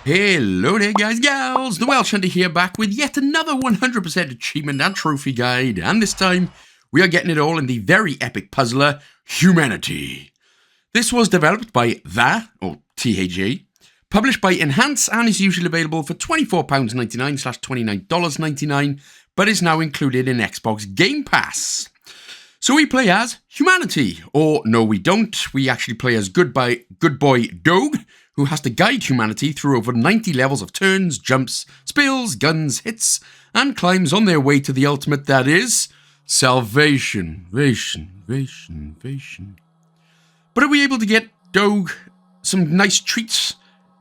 Hello there guys, gals, the Welsh Hunter here, back with yet another 100% achievement and trophy guide, and this time we are getting it all in the very epic puzzler, Humanity. This was developed by THA, published by Enhance, and is usually available for £24.99/$29.99, but is now included in Xbox Gamepass. So we play as Humanity, or no we don't, we actually play as good boy Doge, who has to guide humanity through over 90 levels of turns, jumps, spills, guns, hits, and climbs on their way to the ultimate, that is, salvation. But are we able to get Doge some nice treats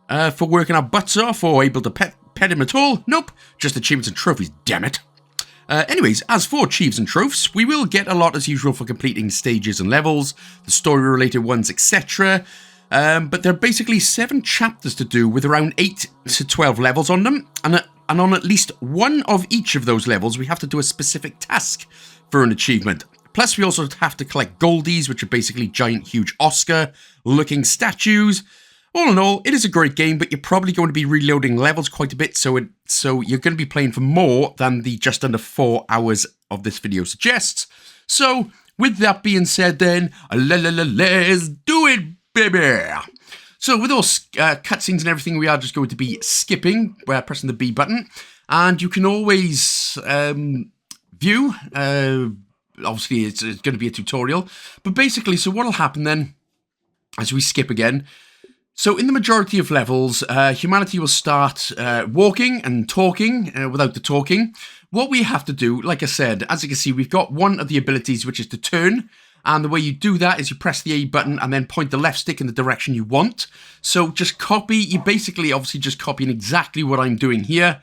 for working our butts off, or able to pet him at all? Nope, just achievements and trophies, damn it. Anyways, as for Cheevs and trophies, we will get a lot as usual for completing stages and levels, the story-related ones, etc., but there are basically 7 chapters to do with around 8 to 12 levels on them, and on at least one of each of those levels we have to do a specific task for an achievement. Plus we also have to collect goldies, which are basically giant huge Oscar-looking statues. All in all, it is a great game, but you're probably going to be reloading levels quite a bit, so you're going to be playing for more than the just under 4 hours of this video suggests. So, with that being said then, let's do it, baby! So, with all cutscenes and everything, we are just going to be skipping, pressing the B button, and you can always view, obviously it's going to be a tutorial, but basically, so what will happen then, as we skip again, so in the majority of levels, humanity will start walking and talking without the talking. What we have to do, like I said, as you can see, we've got one of the abilities, which is to turn. And the way you do that is you press the A button and then point the left stick in the direction you want. So just copy, you're basically obviously just copying exactly what I'm doing here.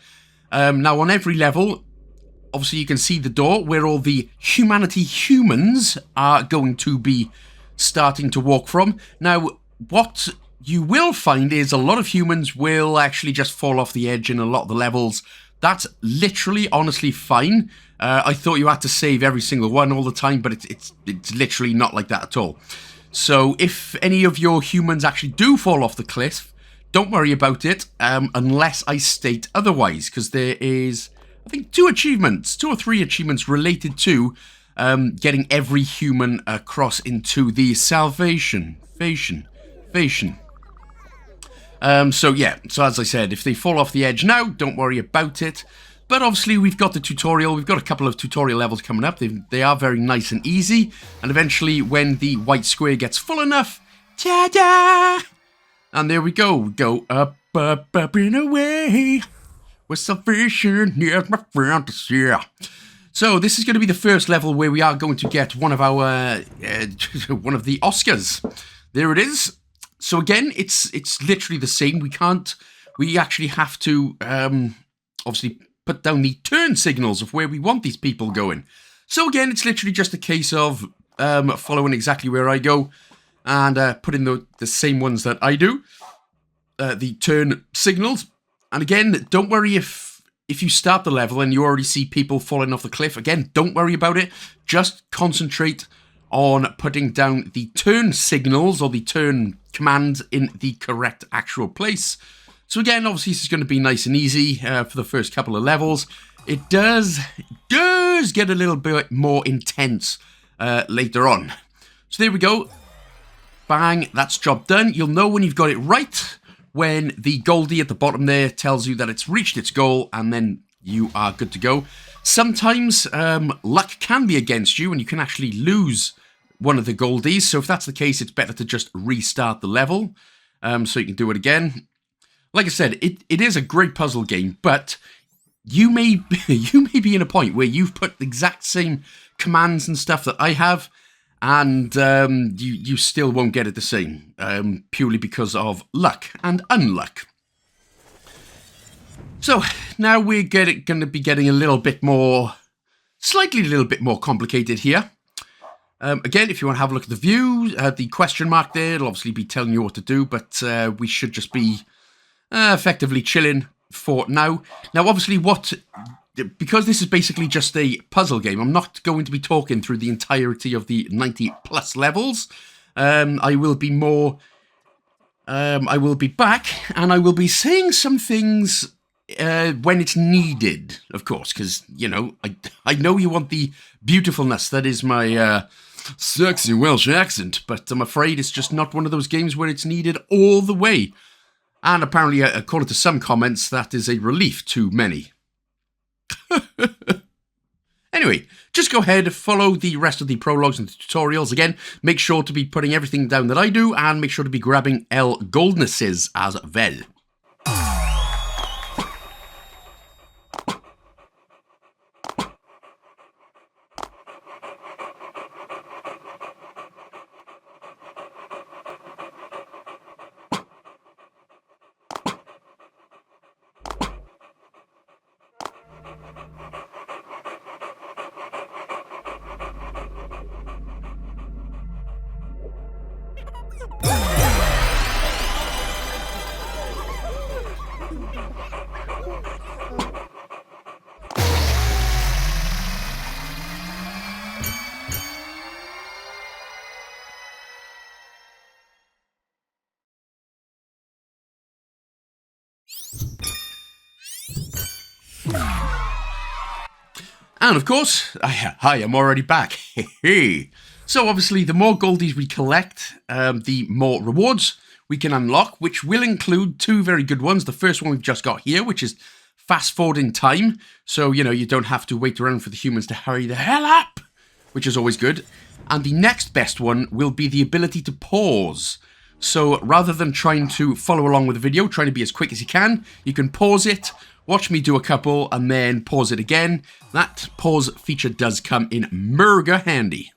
Now on every level, obviously you can see the door where all the humanity humans are going to be starting to walk from. Now, what you will find is a lot of humans will actually just fall off the edge in a lot of the levels. That's literally, honestly fine. I thought you had to save every single one all the time, but it's literally not like that at all. So if any of your humans actually do fall off the cliff, don't worry about it, unless I state otherwise, because there is, I think, 2 or 3 achievements related to getting every human across into the salvation. So yeah, so as I said, if they fall off the edge now, don't worry about it. But obviously we've got the tutorial, we've got a couple of tutorial levels coming up. They are very nice and easy. And eventually when the white square gets full enough, ta-da! And there we go. We go up and away. With salvation, here's my fantasy. So this is going to be the first level where we are going to get one of our, one of the Oscars. There it is. So again, it's literally the same. We actually have to, obviously put down the turn signals of where we want these people going. So again, it's literally just a case of following exactly where I go and putting the same ones that I do, the turn signals. And again, don't worry if you start the level and you already see people falling off the cliff. Again, don't worry about it. Just concentrate on putting down the turn signals or the turn commands in the correct actual place. So again, obviously this is going to be nice and easy for the first couple of levels. It does get a little bit more intense later on. So there we go. Bang, that's job done. You'll know when you've got it right when the Goldie at the bottom there tells you that it's reached its goal, and then you are good to go. Sometimes luck can be against you and you can actually lose one of the Goldies. So if that's the case, it's better to just restart the level so you can do it again. Like I said, it is a great puzzle game, but you may be in a point where you've put the exact same commands and stuff that I have, and you still won't get it the same, purely because of luck and unluck. So now we're going to be getting a little bit more complicated here. Again, if you want to have a look at the view, the question mark there, it'll obviously be telling you what to do, but we should just be effectively chilling for now. Now, obviously, because this is basically just a puzzle game, I'm not going to be talking through the entirety of the 90 plus levels. I will be more I will be back, and I will be saying some things when it's needed, of course, because, you know, I know you want the beautifulness that is my sexy Welsh accent, but I'm afraid it's just not one of those games where it's needed all the way. And apparently, according to some comments, that is a relief to many. Anyway, just go ahead, follow the rest of the prologues and the tutorials. Again, make sure to be putting everything down that I do, and make sure to be grabbing L Goldnesses as well. And of course, hi, I'm already back. So obviously, the more goldies we collect, the more rewards we can unlock, which will include two very good ones. The first one we've just got here, which is fast forward in time. So, you know, you don't have to wait around for the humans to hurry the hell up, which is always good. And the next best one will be the ability to pause. So rather than trying to follow along with the video, trying to be as quick as you can pause it, watch me do a couple, and then pause it again. That pause feature does come in mega handy.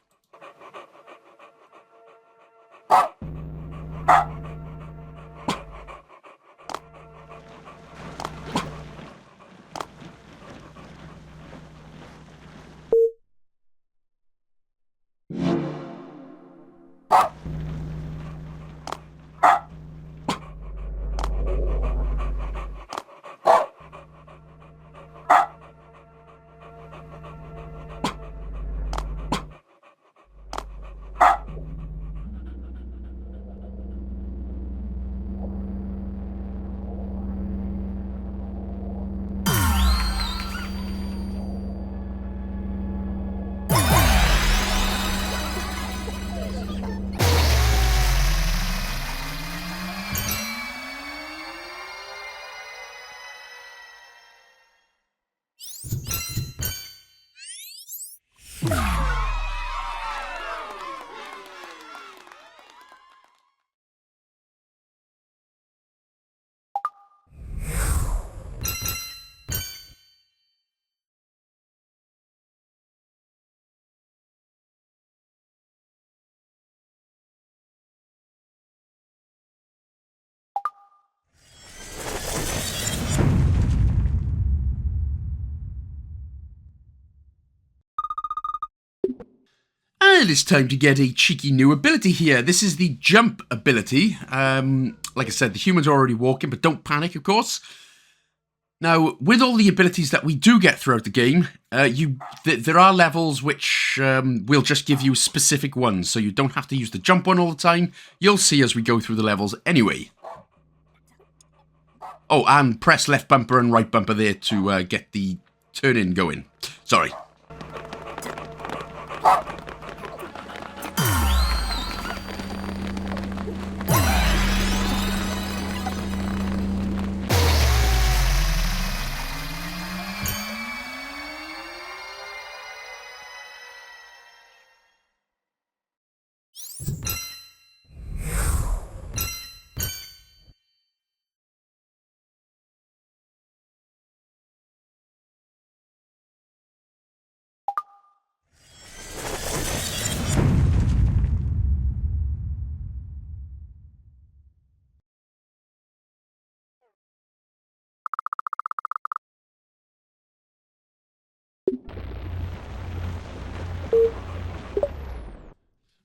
And it's time to get a cheeky new ability here. This is the jump ability. Like I said, the humans are already walking, but don't panic, of course. Now, with all the abilities that we do get throughout the game, there are levels which will just give you specific ones, so you don't have to use the jump one all the time. You'll see as we go through the levels anyway. Oh, and press left bumper and right bumper there to get the turn-in going. Sorry.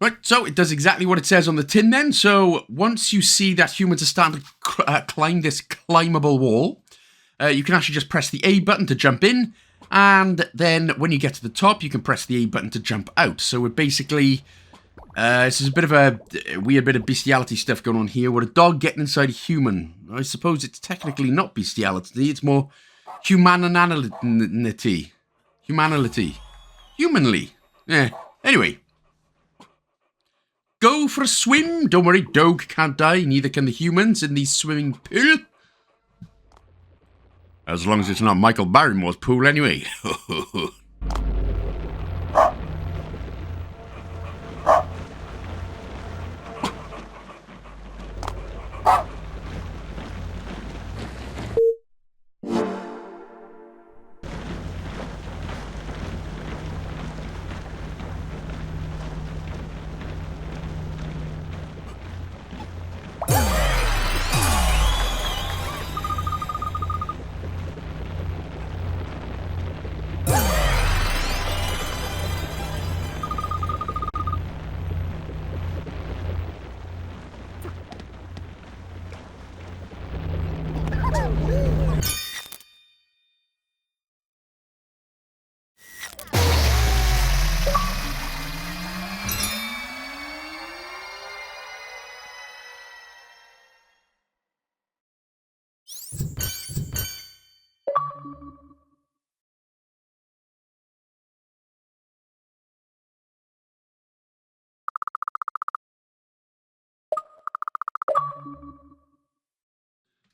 Right, so it does exactly what it says on the tin then. So once you see that humans are starting to climb this climbable wall, you can actually just press the A button to jump in, and then when you get to the top, you can press the A button to jump out. So we're basically This is a bit of a weird bit of bestiality stuff going on here. We're a dog getting inside a human. I suppose it's technically not bestiality. It's more humanity. Humanly. Yeah. Anyway. Go for a swim. Don't worry, dog can't die. Neither can the humans in the swimming pool. As long as it's not Michael Barrymore's pool anyway.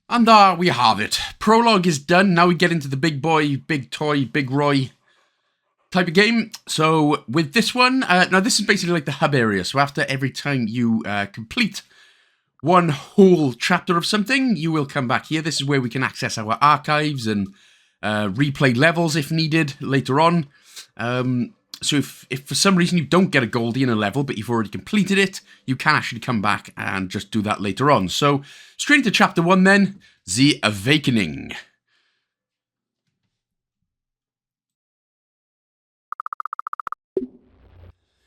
And there we have it. Prologue is done. Now we get into the big boy, big toy, big Roy type of game. So with this one, now this is basically like the hub area. So after every time you complete one whole chapter of something, you will come back here. This is where we can access our archives and replay levels if needed later on. So if for some reason you don't get a Goldie in a level, but you've already completed it, you can actually come back and just do that later on. So straight into chapter 1 then, The Awakening.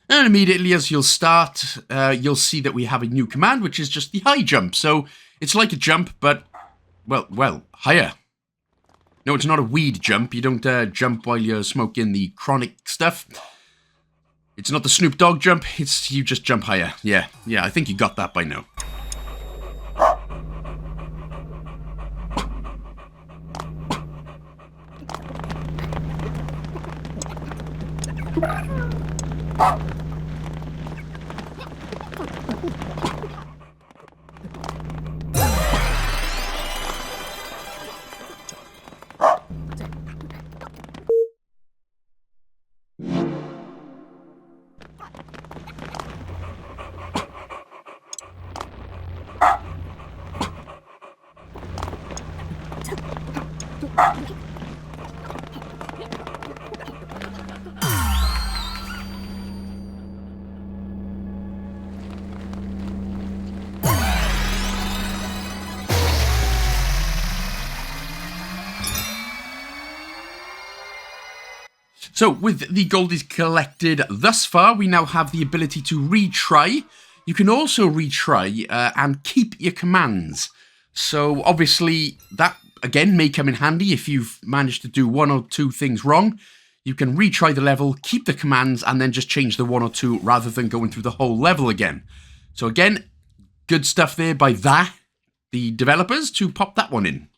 And immediately as you'll start, you'll see that we have a new command, which is just the high jump. So it's like a jump, but, well, higher. No, it's not a weed jump. You don't jump while you're smoking the chronic stuff. It's not the Snoop Dogg jump. It's you just jump higher. Yeah, I think you got that by now. So, with the Goldies collected thus far, we now have the ability to retry. You can also retry and keep your commands. So, obviously, that, again, may come in handy if you've managed to do one or two things wrong. You can retry the level, keep the commands, and then just change the one or two rather than going through the whole level again. So, again, good stuff there by the developers, to pop that one in.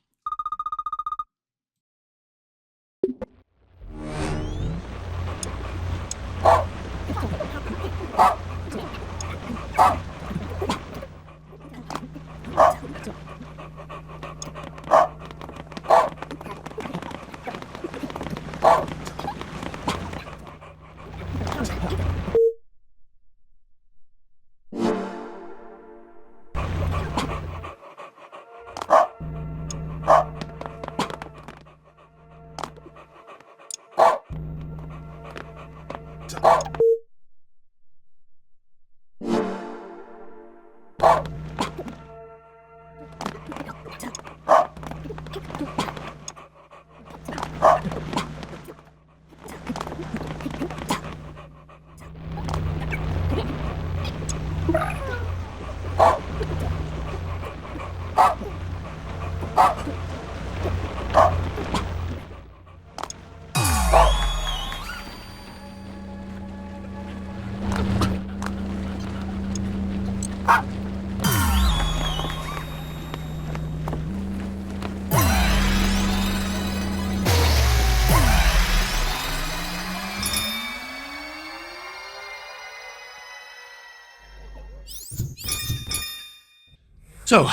So,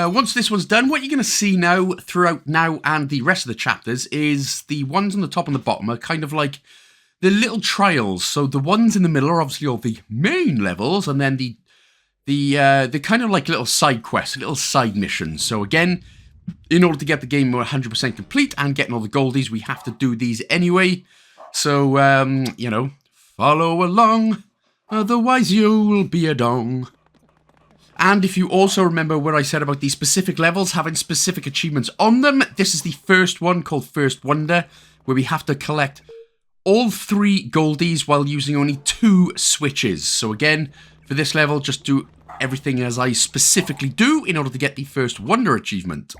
once this one's done, what you're going to see now, throughout now and the rest of the chapters, is the ones on the top and the bottom are kind of like the little trials. So the ones in the middle are obviously all the main levels, and then the kind of like little side quests, little side missions. So again, in order to get the game 100% complete and getting all the goldies, we have to do these anyway. So, you know, follow along, otherwise you'll be a dong. And if you also remember what I said about these specific levels having specific achievements on them, this is the first one called First Wonder, where we have to collect all 3 goldies while using only 2 switches. So again, for this level, just do everything as I specifically do in order to get the First Wonder achievement.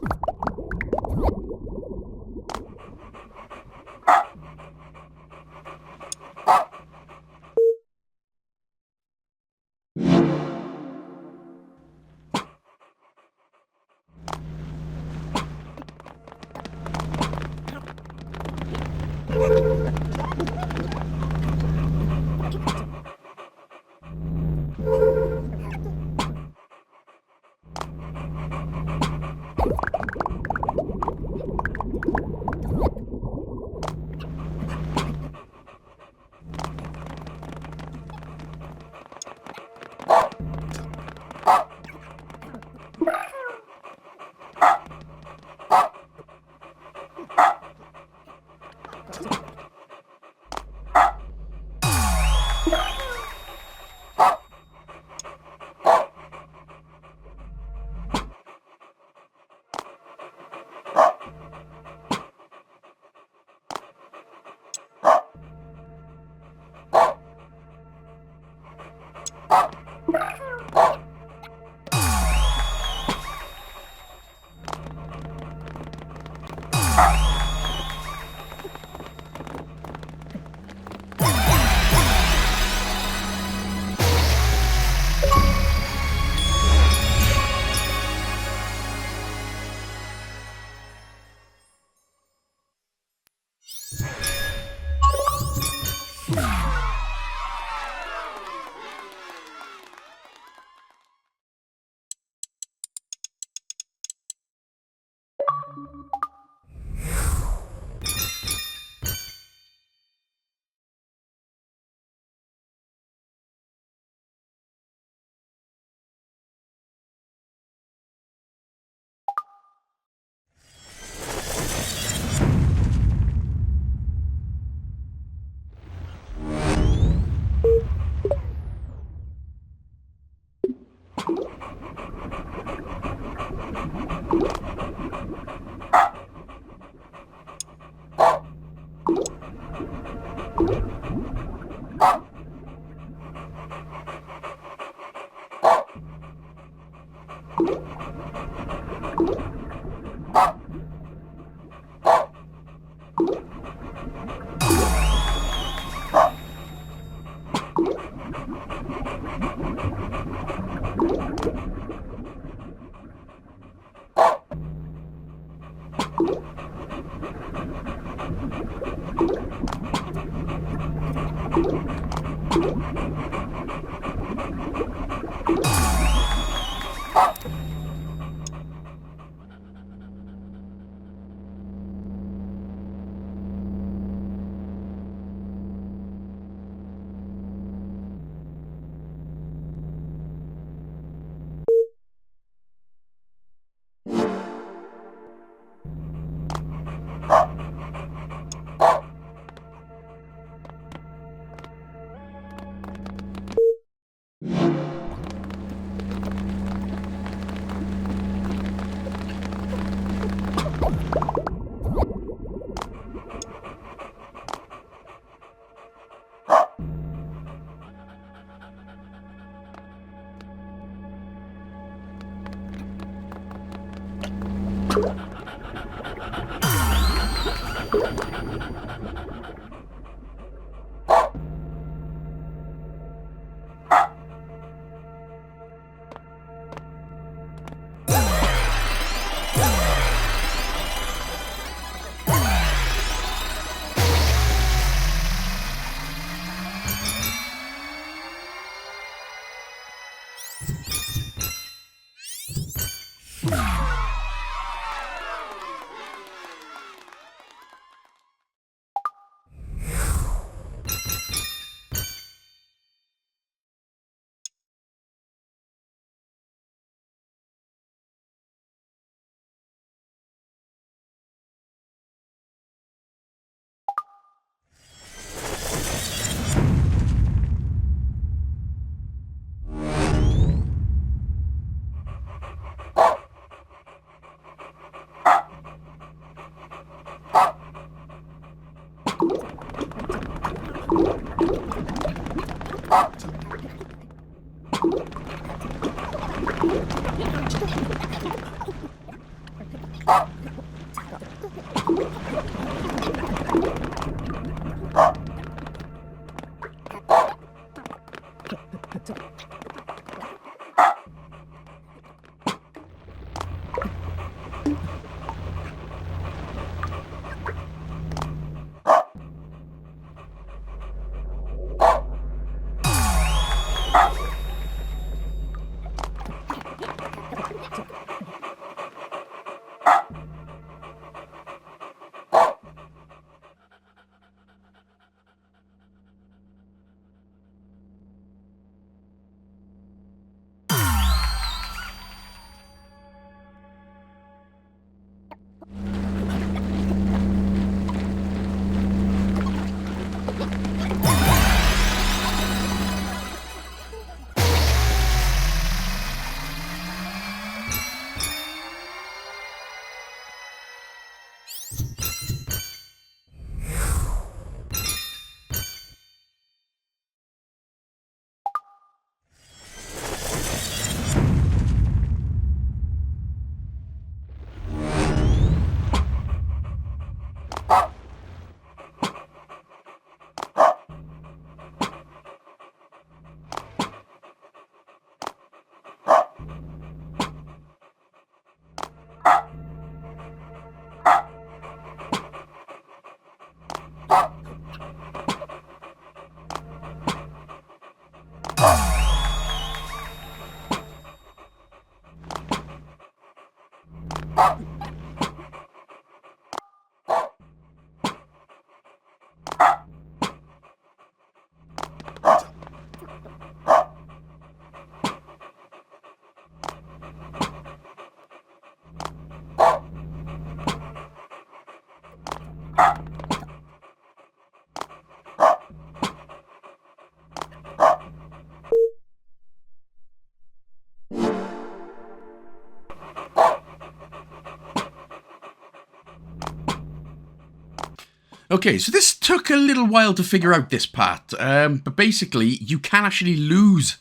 Okay, so this took a little while to figure out this part, but basically you can actually lose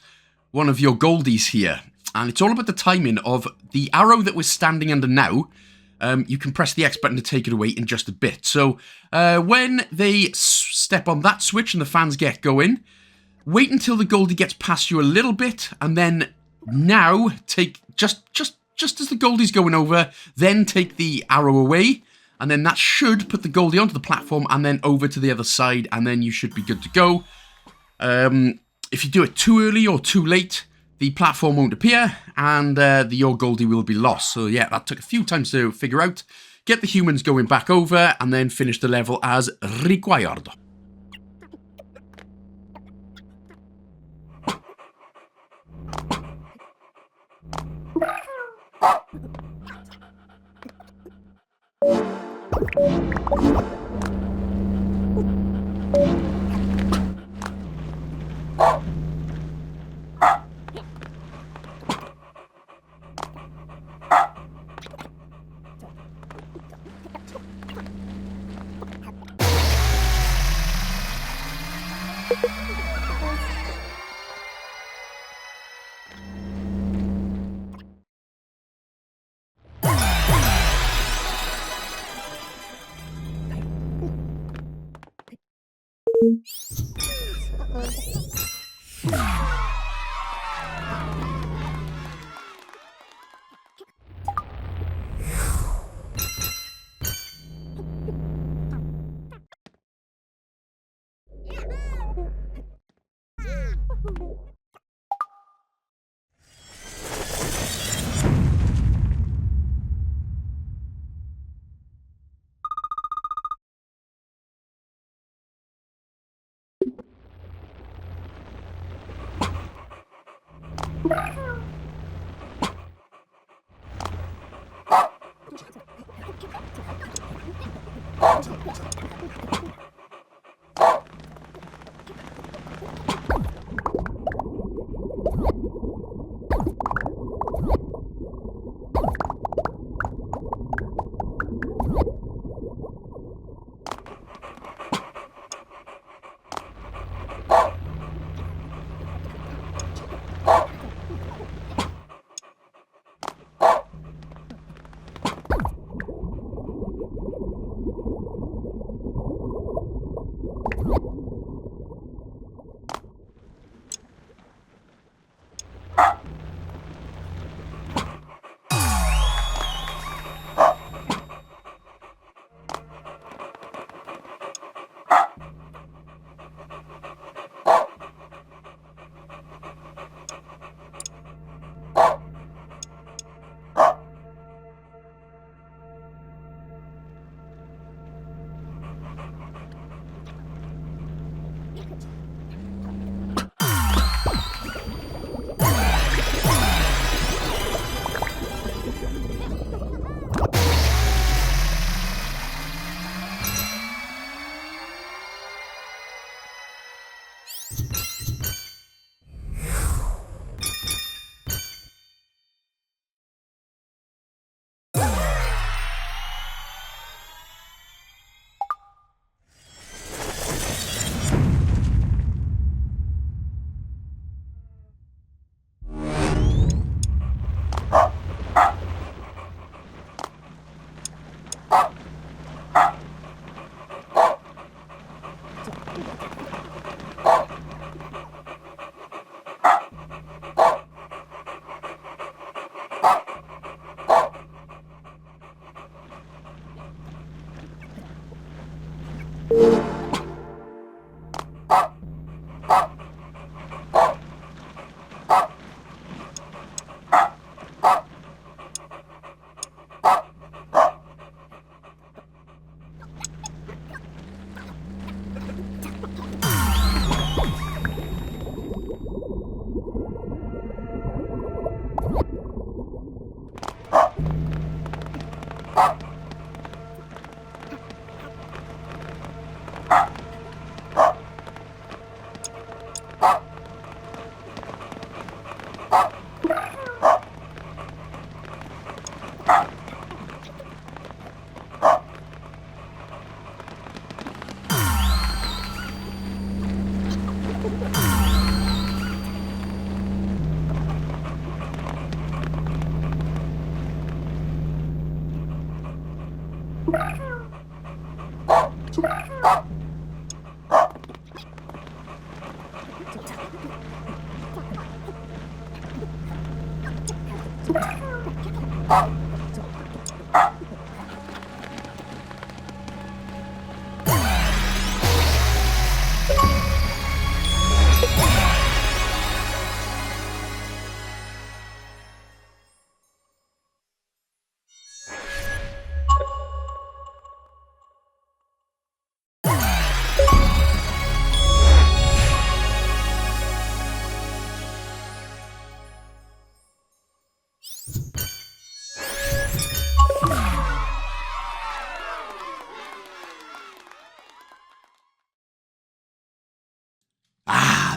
one of your goldies here, and it's all about the timing of the arrow that we're standing under now. You can press the X button to take it away in just a bit. So when they step on that switch and the fans get going, wait until the goldie gets past you a little bit, and then now take just as the goldie's going over, then take the arrow away. And then that should put the goldie onto the platform and then over to the other side, and then you should be good to go. If you do it too early or too late, the platform won't appear, and your goldie will be lost. So yeah, that took a few times to figure out. Get the humans going back over, and then finish the level as required.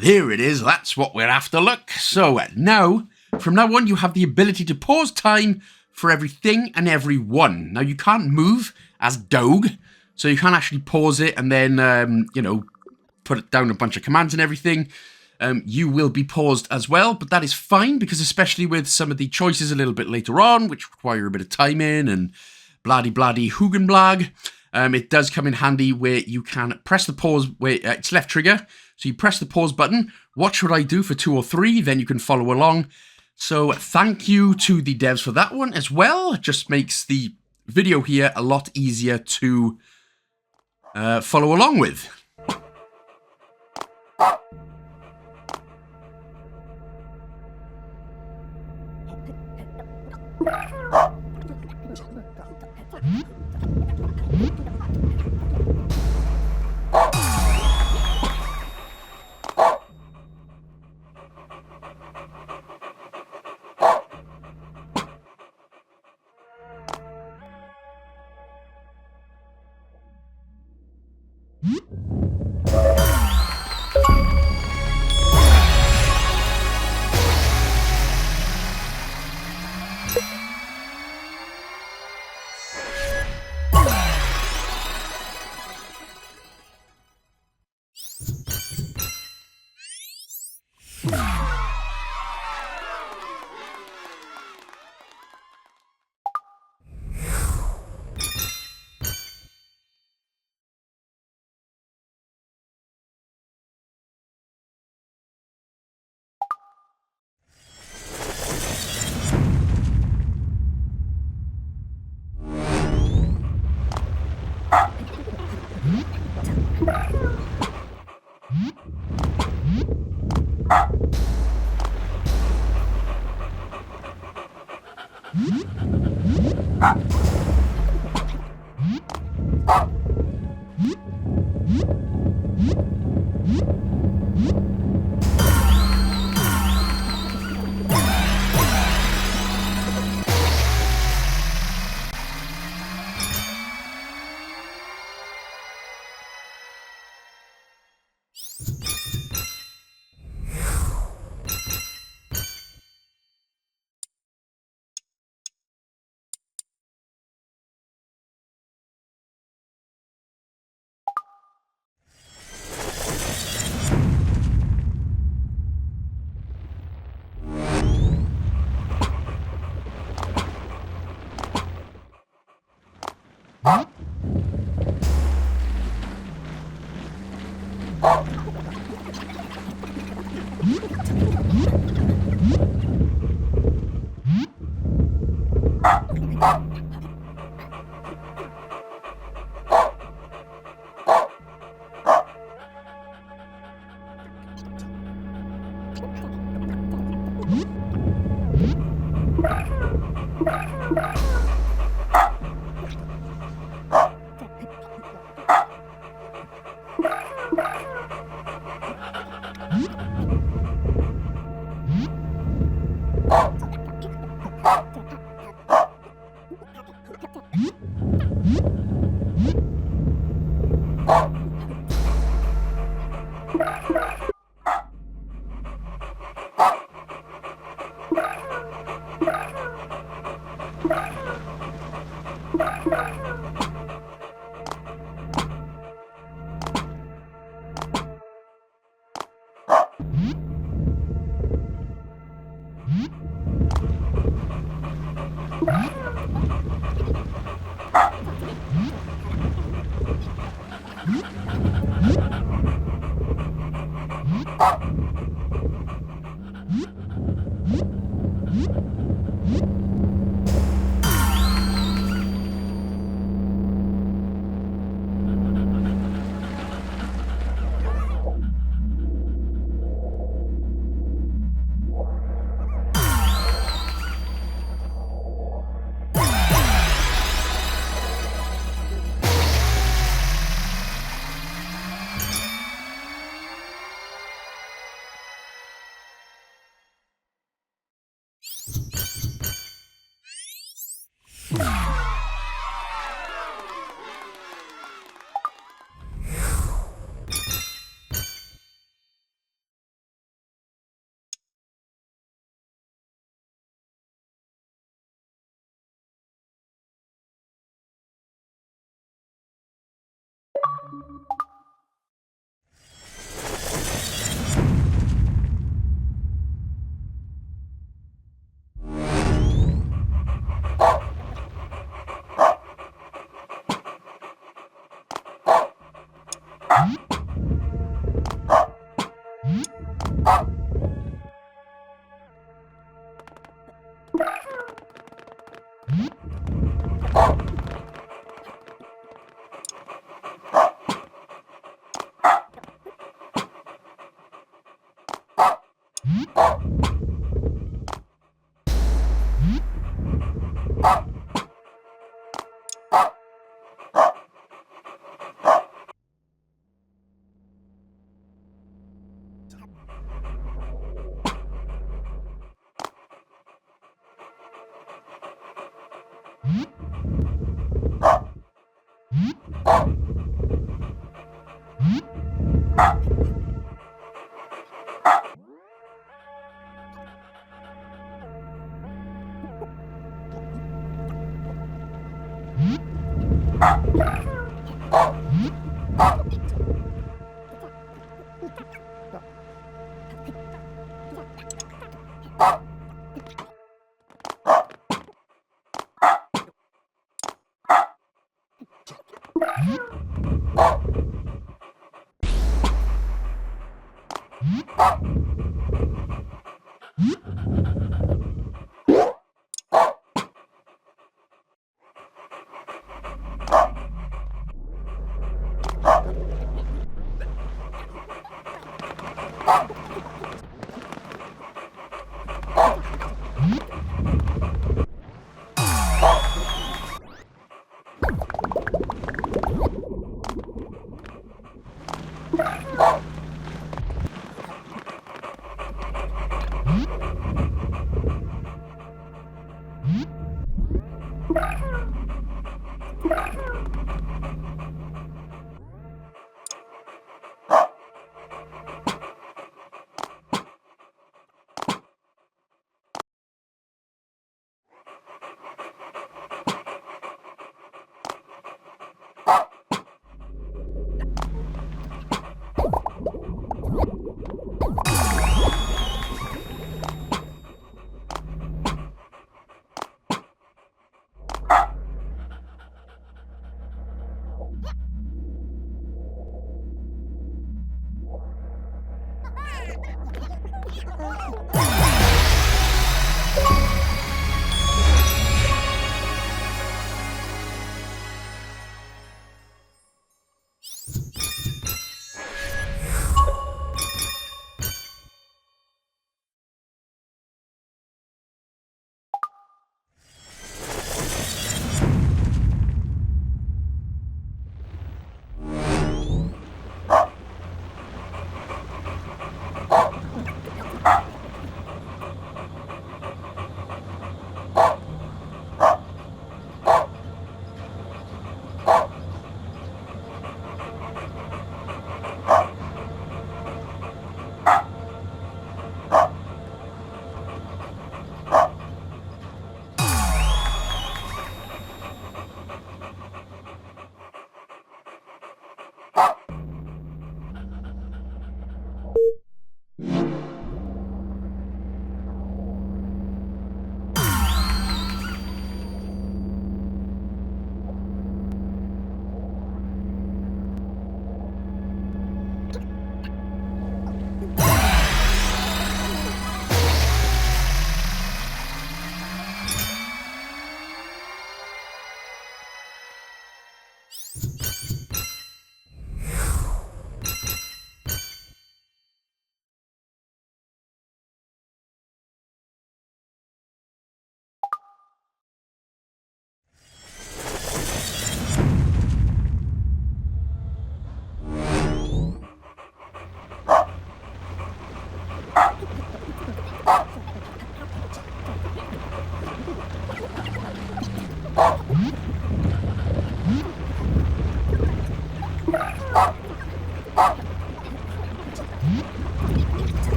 There it is. That's what we're after. Look. So now, from now on, you have the ability to pause time for everything and everyone. Now, you can't move as Doge, so you can't actually pause it and then, you know, put it down a bunch of commands and everything. You will be paused as well, but that is fine because especially with some of the choices a little bit later on, which require a bit of timing and bladdy hoogenblag, it does come in handy where you can press the pause, where it's left trigger. So you press the pause button, watch what I do for 2 or 3, then you can follow along. So thank you to the devs for that one as well. It just makes the video here a lot easier to follow along with.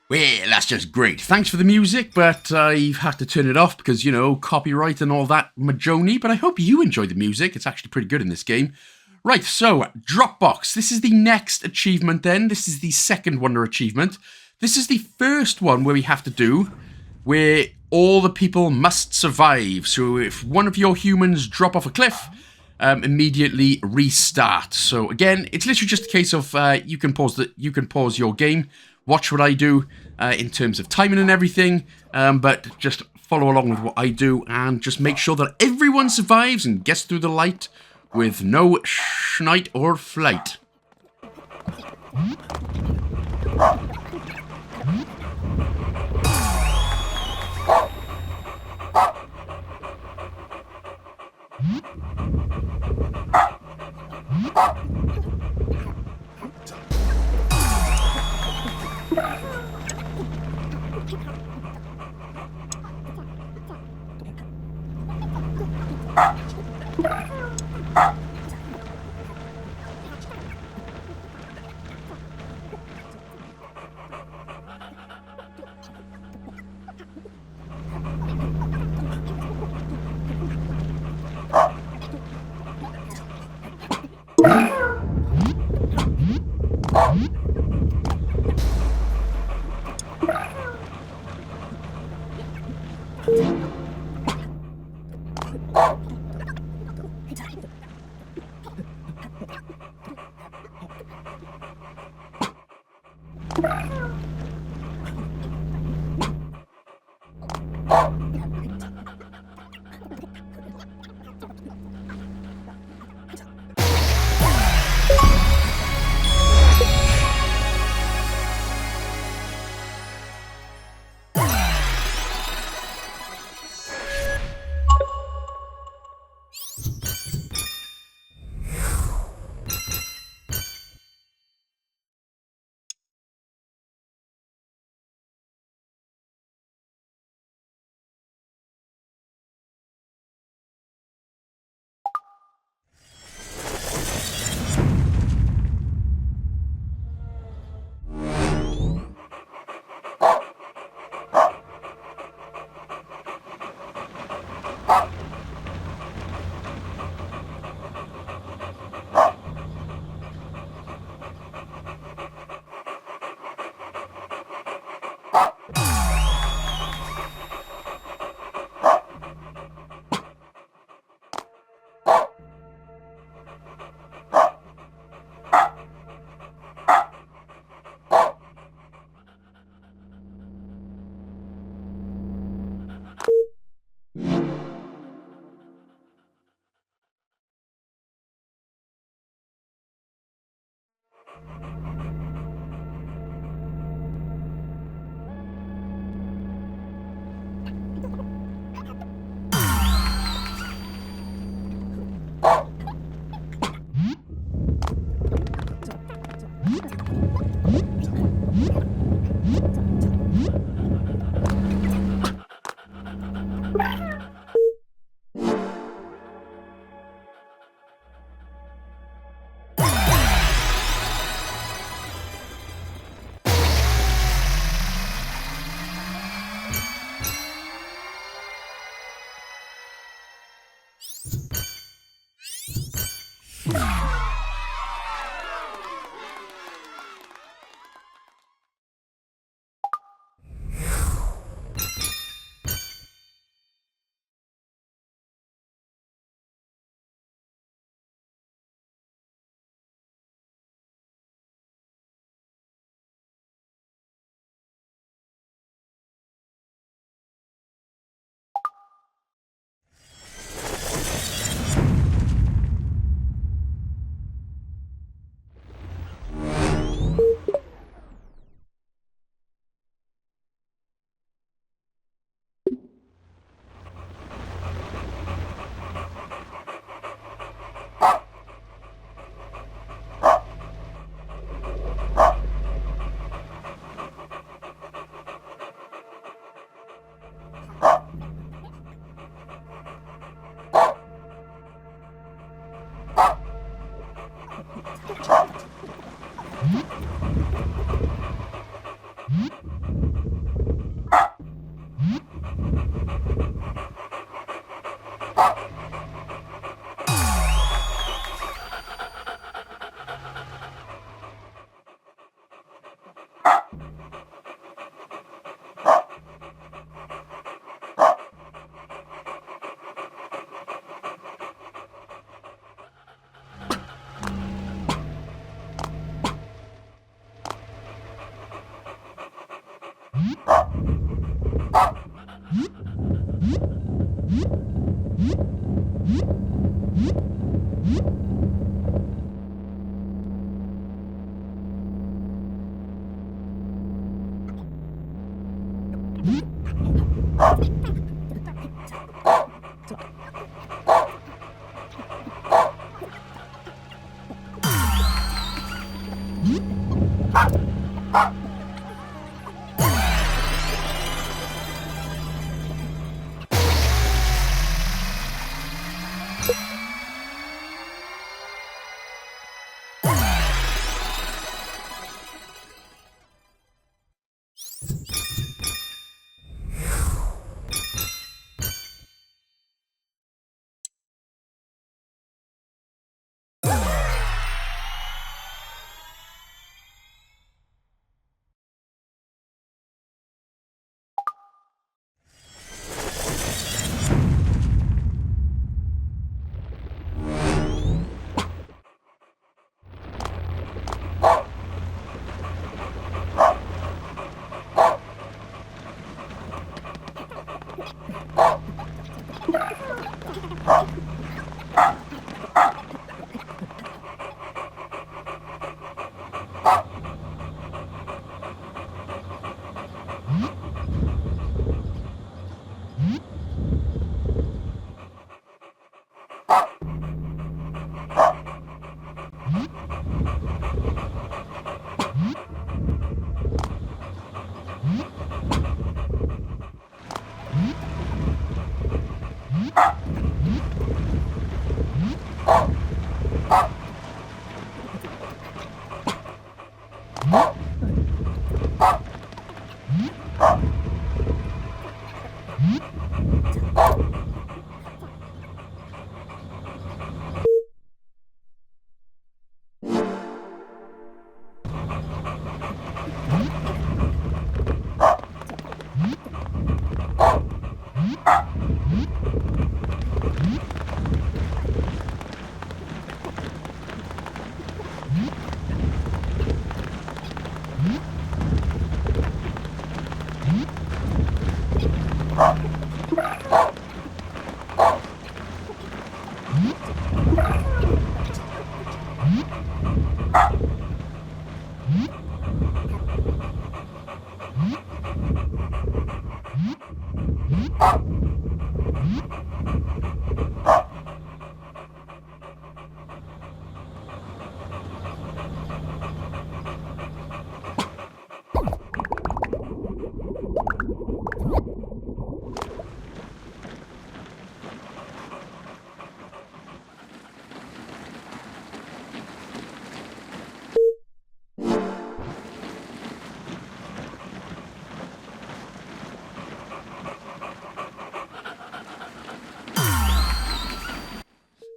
Well, that's just great. Thanks for the music, but I've had to turn it off because, you know, copyright and all that majoni. But I hope you enjoy the music. It's actually pretty good in this game. Right, so, Dropbox. This is the next achievement then. This is the second Wonder achievement. This is the first one where we have to do, where all the people must survive. So if one of your humans drop off a cliff, immediately restart. So again, it's literally just a case of you can pause your game, watch what I do in terms of timing and everything, but just follow along with what I do and just make sure that everyone survives and gets through the light with no schnight or flight.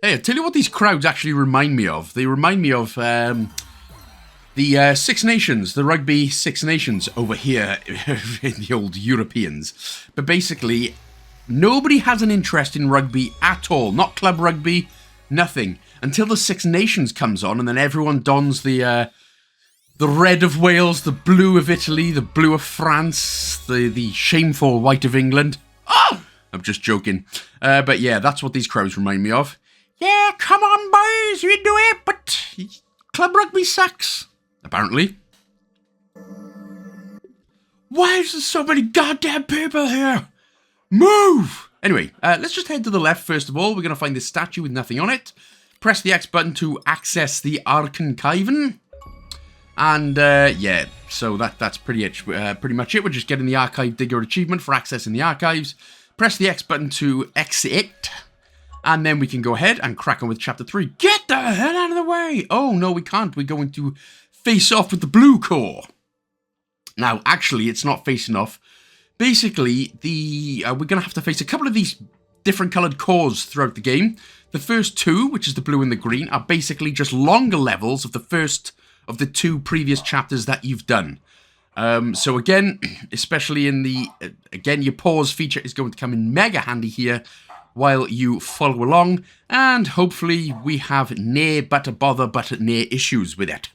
Hey, I'll tell you what these crowds actually remind me of. They remind me of the Six Nations, the rugby Six Nations over here in the old Europeans. But basically, nobody has an interest in rugby at all. Not club rugby, nothing. Until the Six Nations comes on, and then everyone dons the red of Wales, the blue of Italy, the blue of France, the shameful white of England. Oh! I'm just joking. But yeah, that's what these crowds remind me of. Yeah, come on, boys, you do it, but club rugby sucks, apparently. Why is there so many goddamn people here? Move! Anyway, let's just head to the left first of all. We're going to find this statue with nothing on it. Press the X button to access the Archiven. And, yeah, so that's pretty much it. We're just getting the Archive Digger achievement for accessing the archives. Press the X button to exit. And then we can go ahead and crack on with Chapter 3. Get the hell out of the way! Oh, no, we can't. We're going to face off with the blue core. Now, actually, it's not facing off. Basically, we're going to have to face a couple of these different coloured cores throughout the game. The first two, which is the blue and the green, are basically just longer levels of the first of the two previous chapters that you've done. So again, especially in the... again, your pause feature is going to come in mega handy here while you follow along, and hopefully we have nae but a bother but nae issues with it.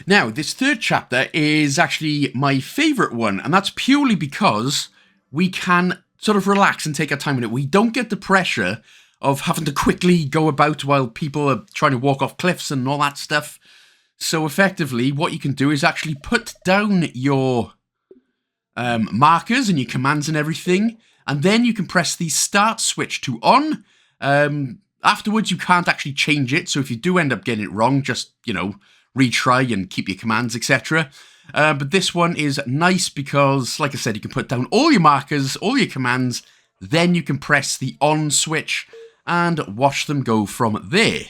Now, this third chapter is actually my favourite one, and that's purely because we can sort of relax and take our time with it. We don't get the pressure of having to quickly go about while people are trying to walk off cliffs and all that stuff. So effectively, what you can do is actually put down your markers and your commands and everything, and then you can press the start switch to on. Afterwards, you can't actually change it, so if you do end up getting it wrong, just, retry and keep your commands, etc. But this one is nice because, like I said, you can put down all your markers, all your commands, then you can press the on switch and watch them go from there.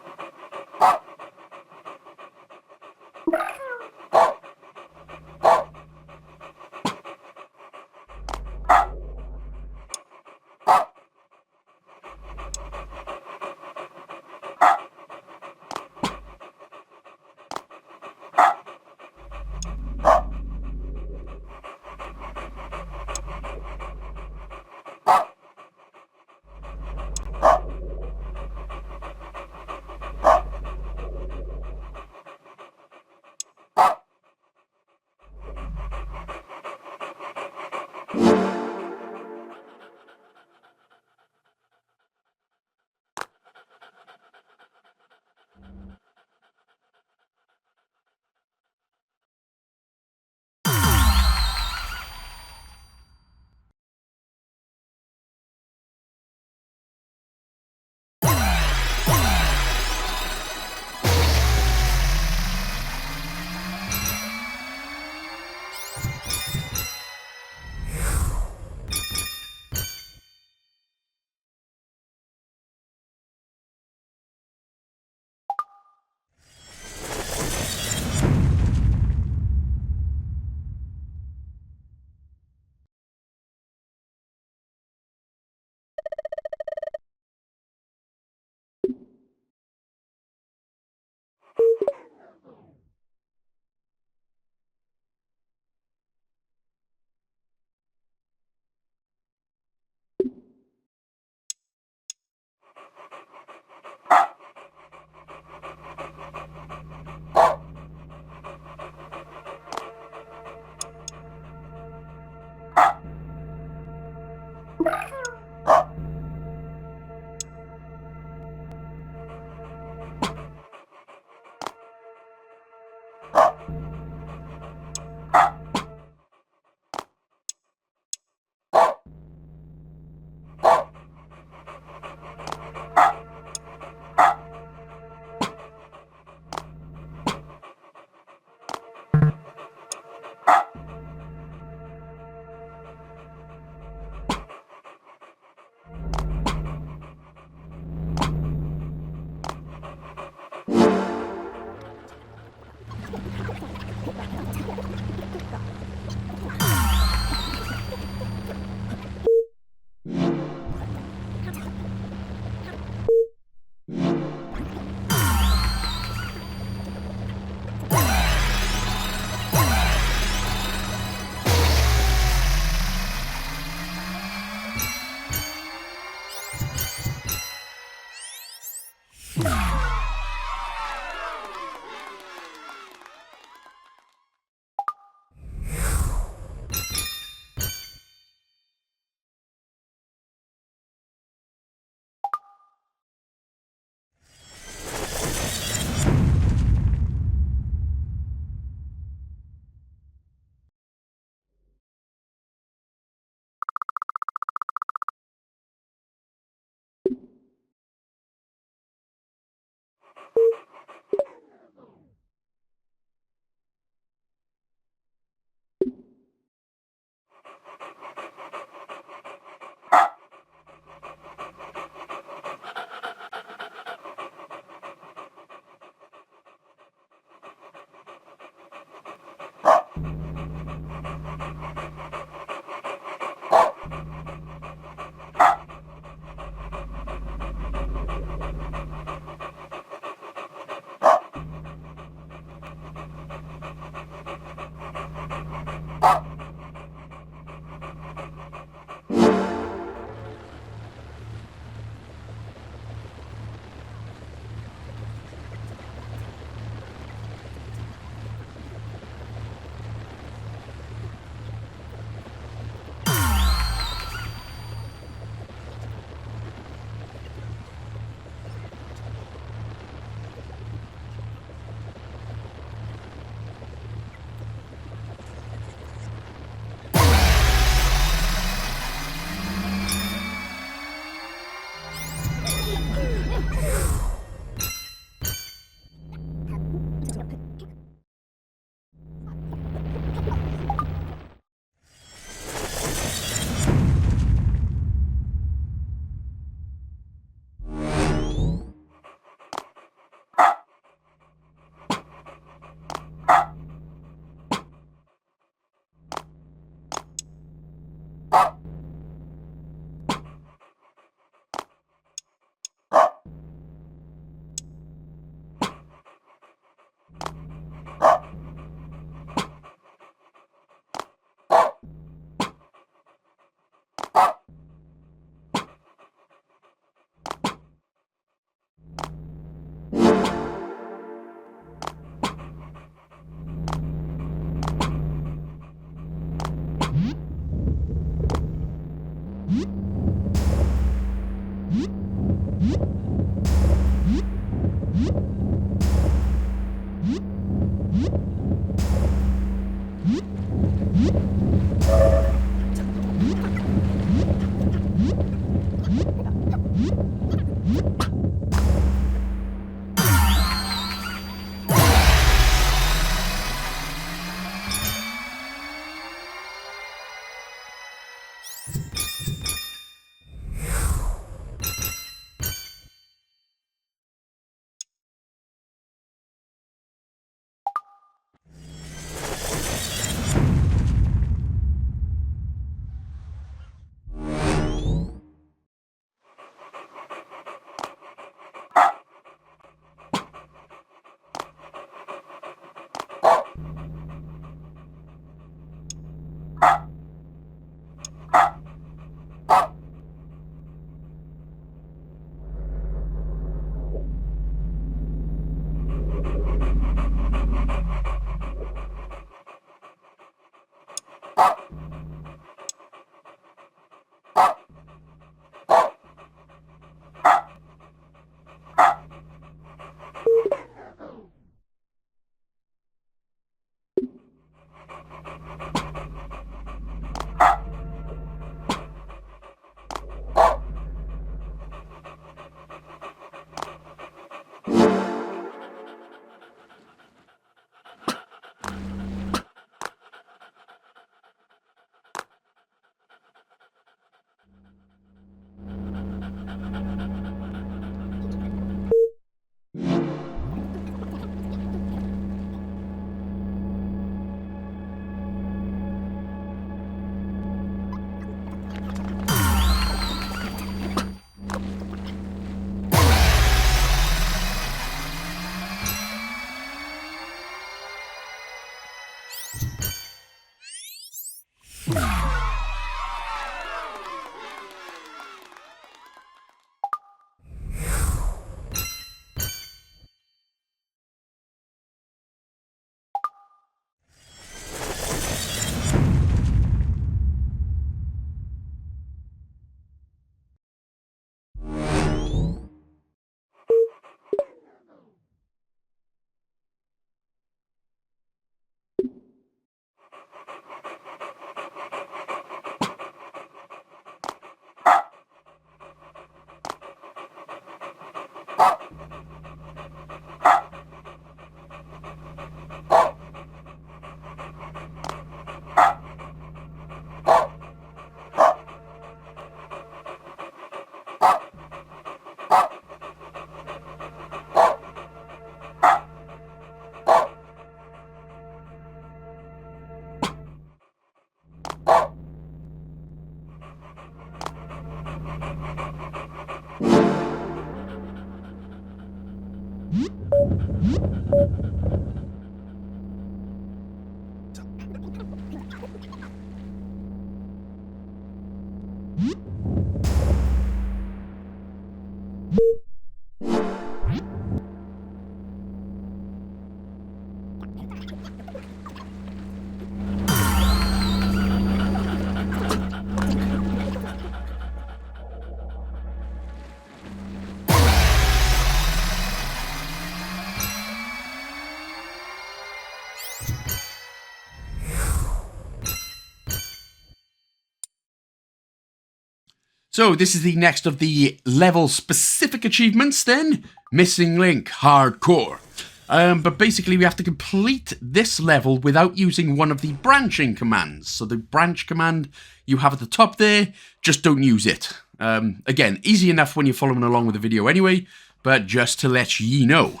So this is the next of the level-specific achievements then. Missing Link, Hardcore. But basically we have to complete this level without using one of the branching commands. So the branch command you have at the top there, just don't use it. Again, easy enough when you're following along with the video anyway, but just to let ye know.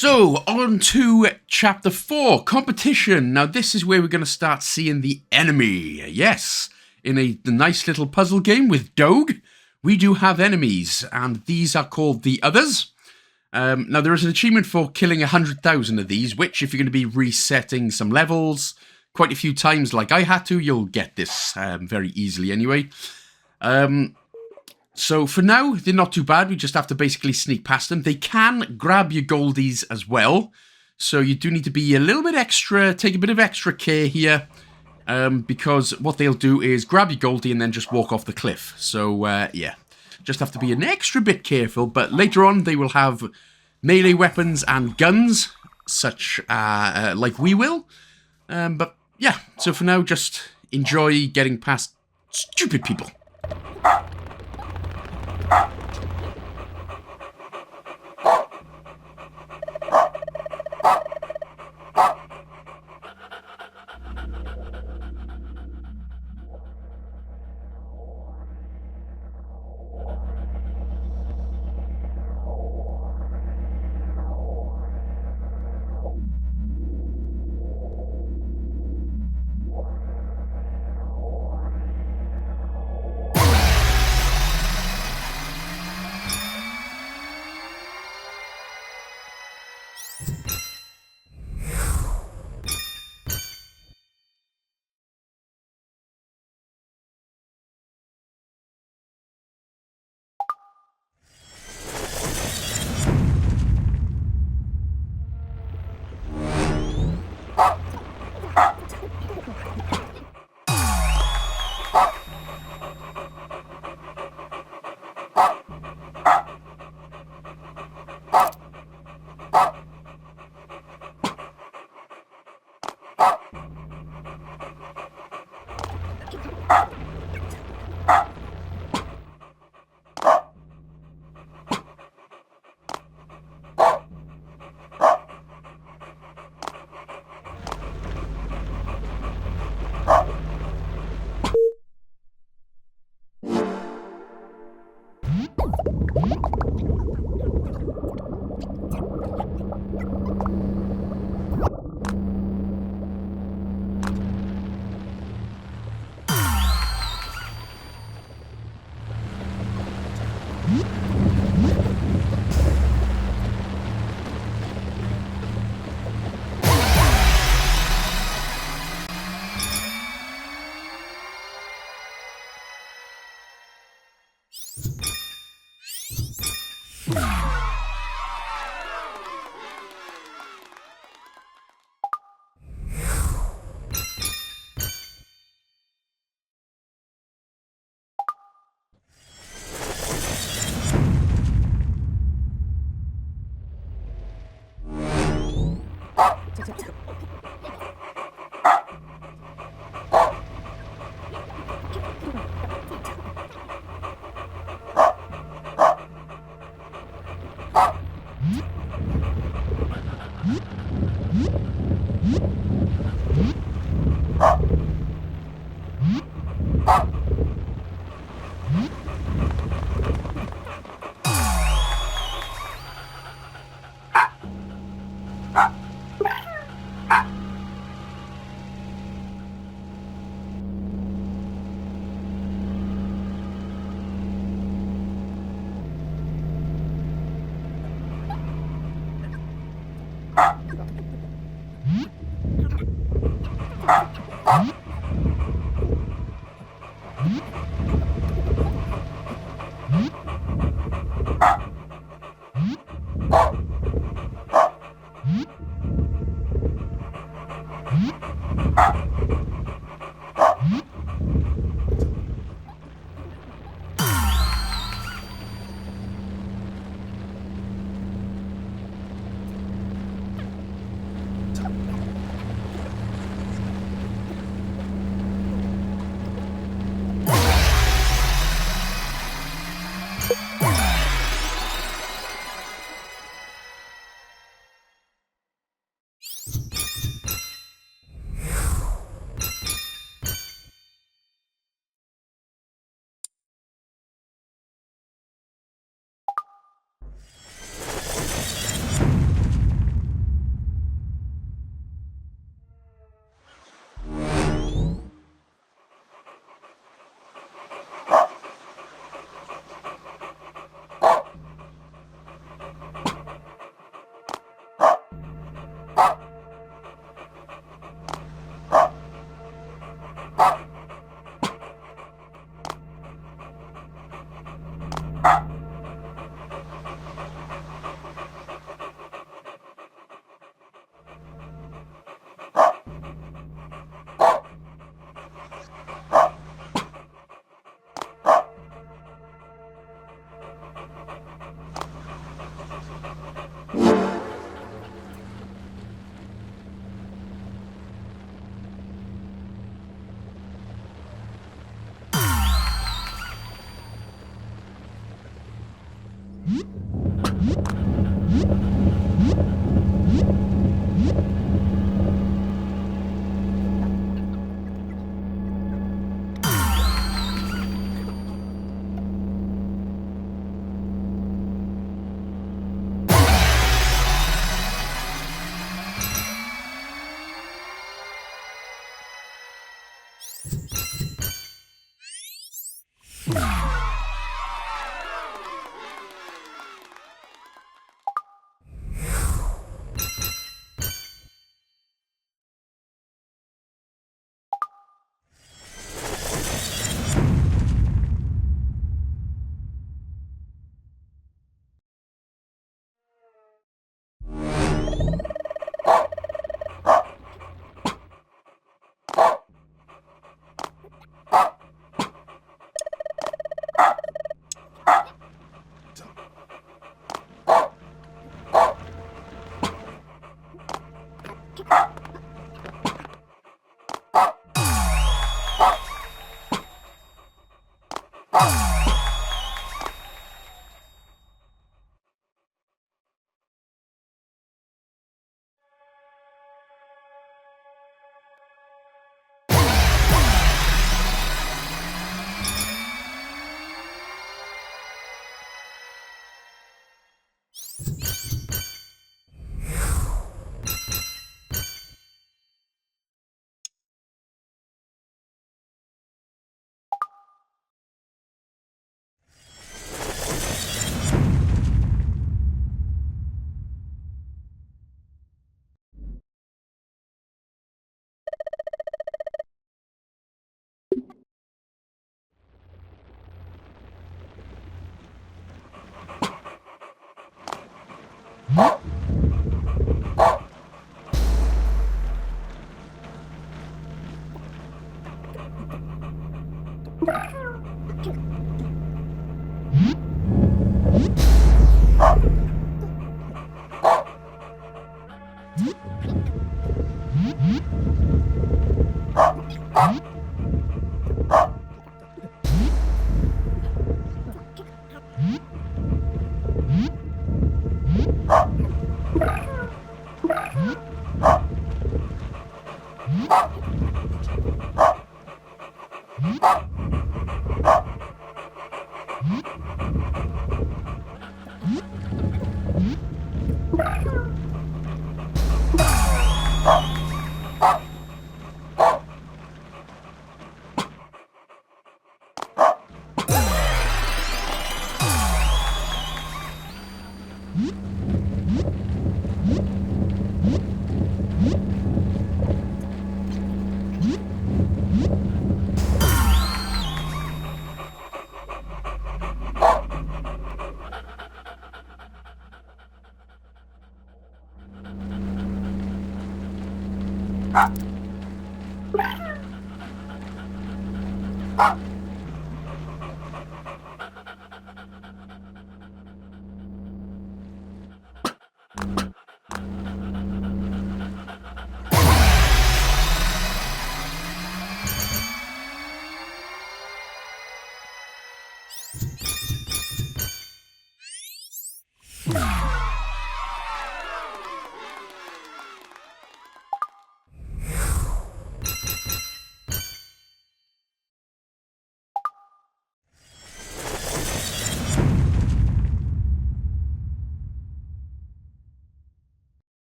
So, on to Chapter 4, Competition. Now, this is where we're going to start seeing the enemy. Yes, in a nice little puzzle game with Doge, we do have enemies, and these are called the Others. Now, there is an achievement for killing 100,000 of these, which, if you're going to be resetting some levels quite a few times like I had to, you'll get this very easily anyway. So for now, they're not too bad. We just have to basically sneak past them. They can grab your goldies as well. So you do need to be a little bit extra, take a bit of extra care here. Because what they'll do is grab your goldie and then just walk off the cliff. So, yeah, just have to be an extra bit careful. But later on, they will have melee weapons and guns, such like we will. But yeah, so for now, just enjoy getting past stupid people.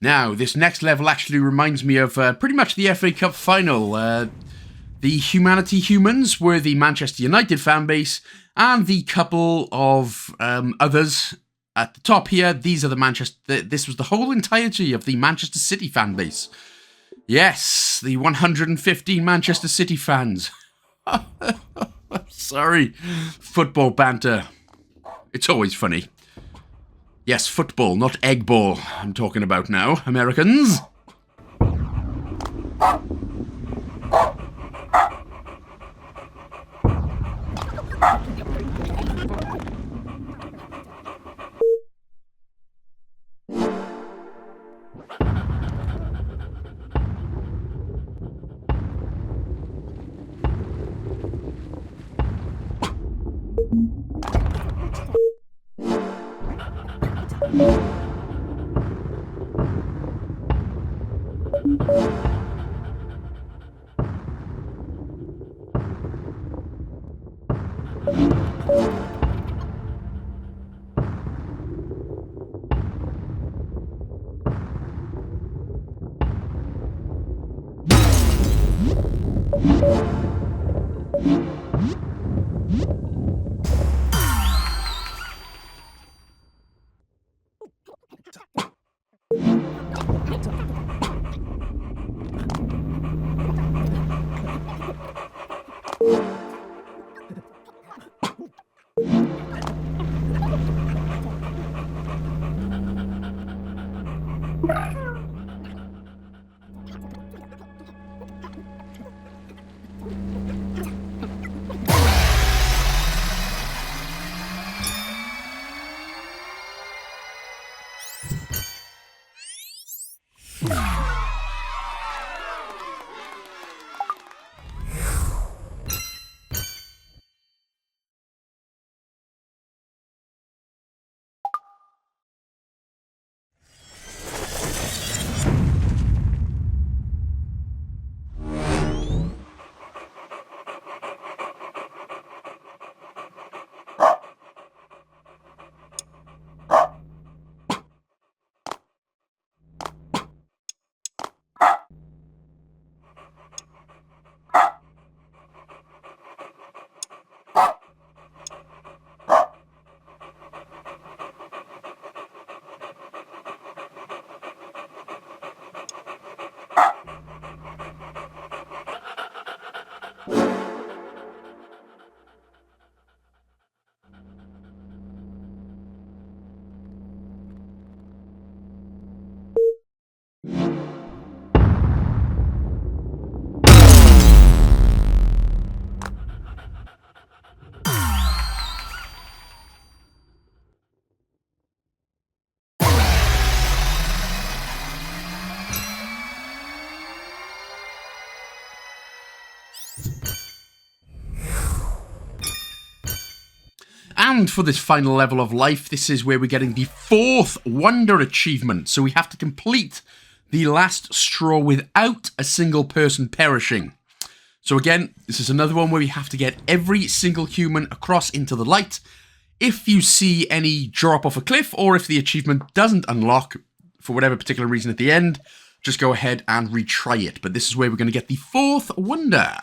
Now, this next level actually reminds me of pretty much the FA Cup final. The Humanity Humans were the Manchester United fan base, and the couple of others at the top here, these are the Manchester... This was the whole entirety of the Manchester City fan base. Yes, the 115 Manchester City fans. Sorry. Football banter. It's always funny. Yes, football, not egg ball I'm talking about now, Americans. And for this final level of life, this is where we're getting the 4th Wonder achievement. So we have to complete the last straw without a single person perishing. So again, this is another one where we have to get every single human across into the light. If you see any drop off a cliff, or if the achievement doesn't unlock for whatever particular reason at the end, just go ahead and retry it. But this is where we're going to get the 4th Wonder.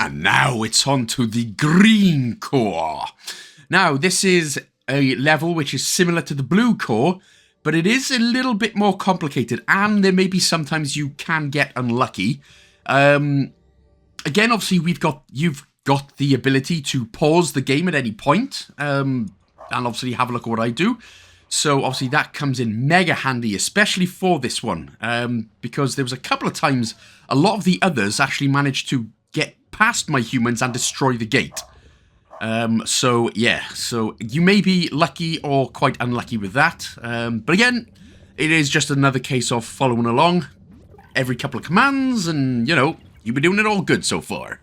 And now it's on to the green core. Now, this is a level which is similar to the blue core, but it is a little bit more complicated, and there may be sometimes you can get unlucky. Again, obviously, you've got the ability to pause the game at any point, and obviously have a look at what I do. So obviously that comes in mega handy, especially for this one, because there was a couple of times a lot of the others actually managed to get past my humans and destroy the gate. So yeah, so you may be lucky or quite unlucky with that. But again, it is just another case of following along every couple of commands, and you know, you've been doing it all good so far.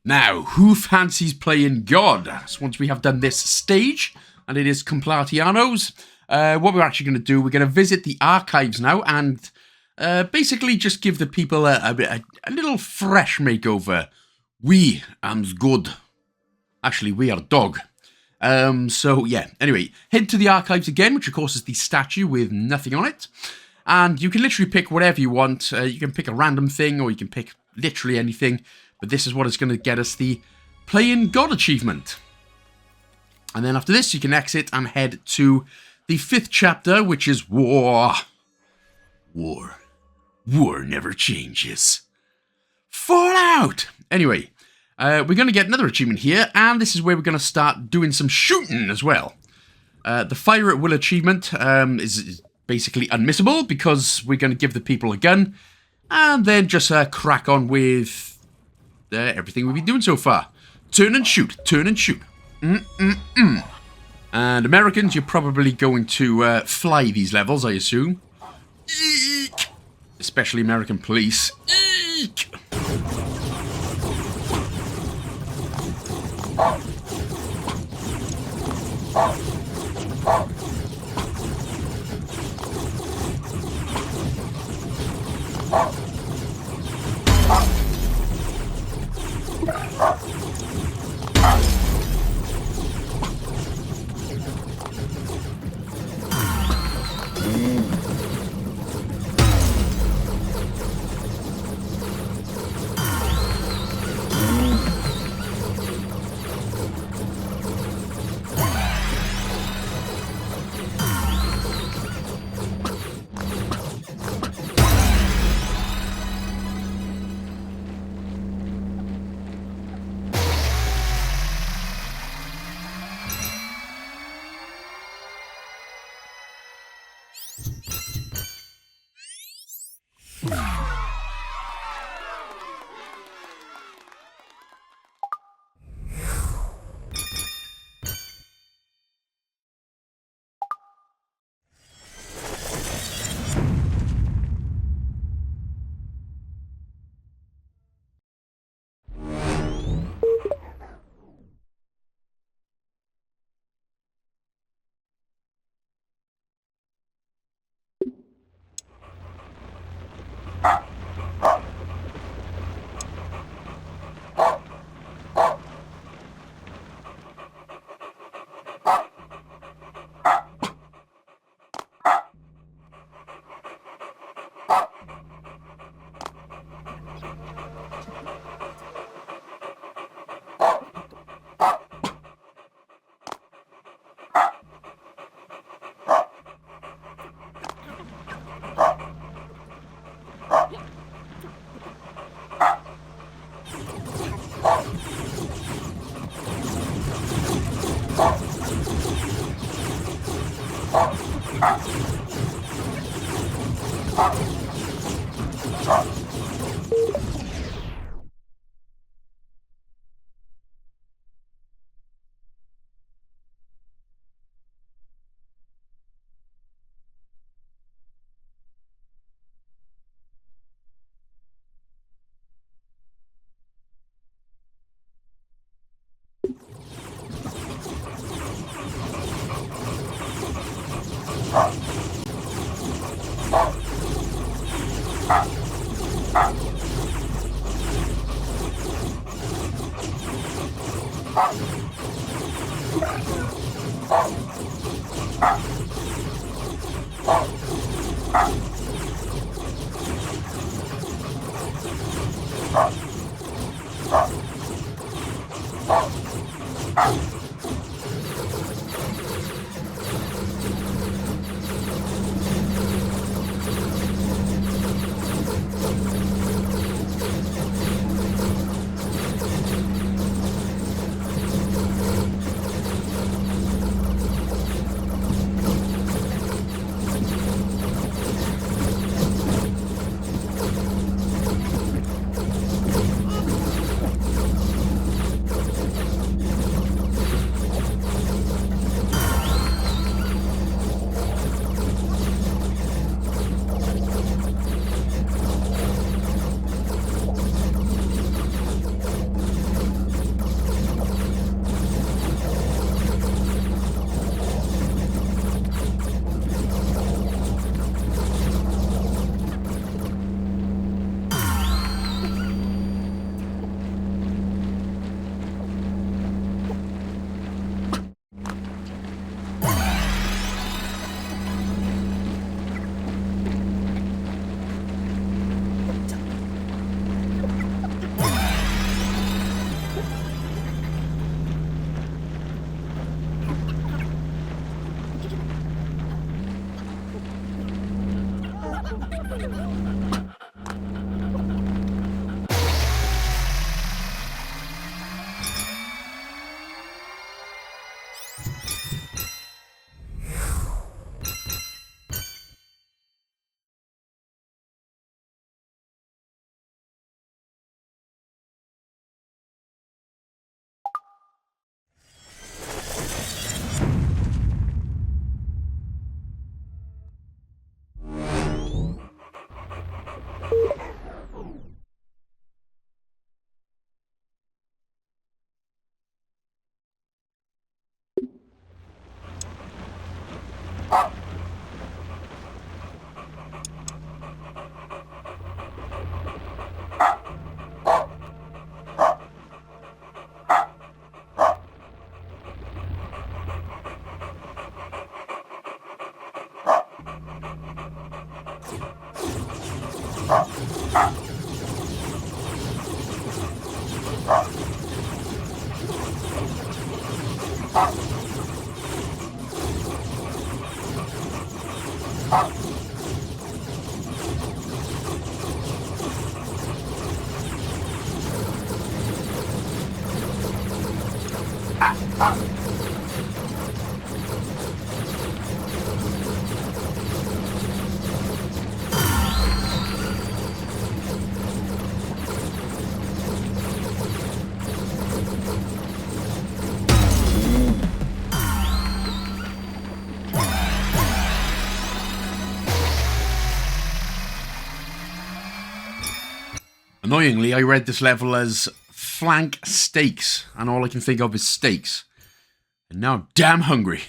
Now, who fancies playing God? So once we have done this stage, and it is Complatiano's, what we're actually going to do, we're going to visit the archives now, and basically just give the people a little fresh makeover. We am's good. Actually, we are dog. So yeah, anyway, head to the archives again, which of course is the statue with nothing on it. And you can literally pick whatever you want. You can pick a random thing, or you can pick literally anything. But this is what is going to get us the Playing God achievement. And then after this, you can exit and head to the 5th chapter, which is War. War. War never changes. Fallout! Anyway, we're going to get another achievement here, and this is where we're going to start doing some shooting as well. The Fire at Will achievement is basically unmissable, because we're going to give the people a gun, and then just crack on with everything we've been doing so far. Turn and shoot, turn and shoot. And Americans, you're probably going to fly these levels, I assume. Eek! Especially American police. Eek! Annoyingly, I read this level as flank steaks, and all I can think of is steaks. And now I'm damn hungry.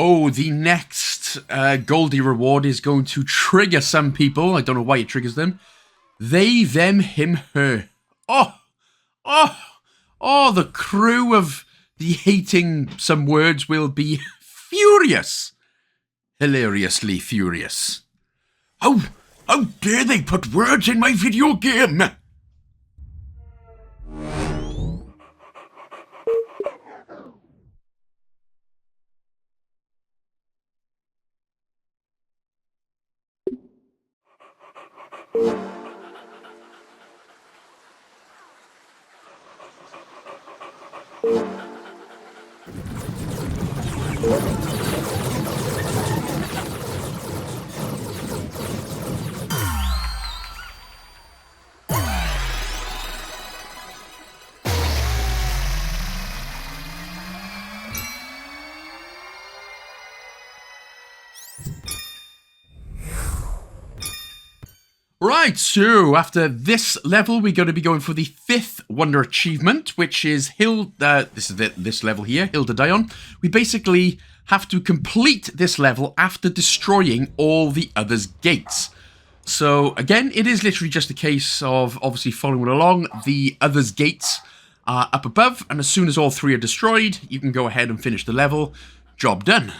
Oh, the next Goldy reward is going to trigger some people. I don't know why it triggers them. They, them, him, her. Oh, the crew of the hating some words will be furious. Hilariously furious. How dare they put words in my video game? Right, so after this level, we're going to be going for the 5th Wonder Achievement, which is this level here, Hill to Die On. We basically have to complete this level after destroying all the others' gates. So, again, it is literally just a case of obviously following along. The others' gates are up above, and as soon as all 3 are destroyed, you can go ahead and finish the level. Job done.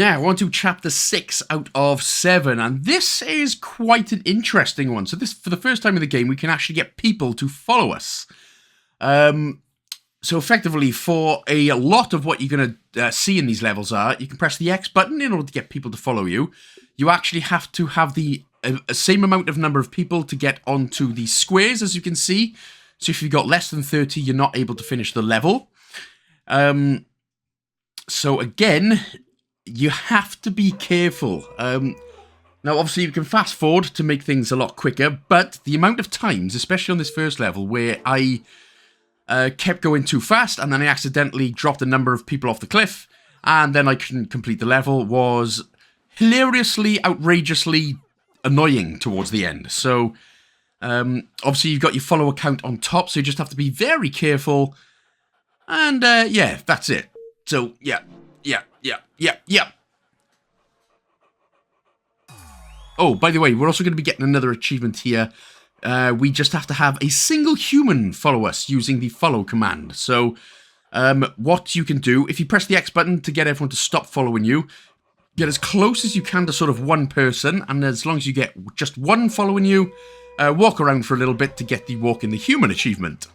Now, on to chapter 6 out of 7, and this is quite an interesting one. So this, for the first time in the game, we can actually get people to follow us. So effectively, for a lot of what you're going to see in these levels are, you can press the X button in order to get people to follow you. You actually have to have the same amount of number of people to get onto the squares, as you can see. So if you've got less than 30, you're not able to finish the level. So again, you have to be careful. Now, obviously, you can fast forward to make things a lot quicker, but the amount of times, especially on this first level, where I kept going too fast and then I accidentally dropped a number of people off the cliff and then I couldn't complete the level was hilariously, outrageously annoying towards the end. So, obviously, you've got your follower count on top, so you just have to be very careful. And, yeah, that's it. So, yeah. Oh, by the way, we're also going to be getting another achievement here. We just have to have a single human follow us using the follow command. So, what you can do, if you press the X button to get everyone to stop following you, get as close as you can to sort of one person, and as long as you get just one following you, walk around for a little bit to get the walk in the human achievement.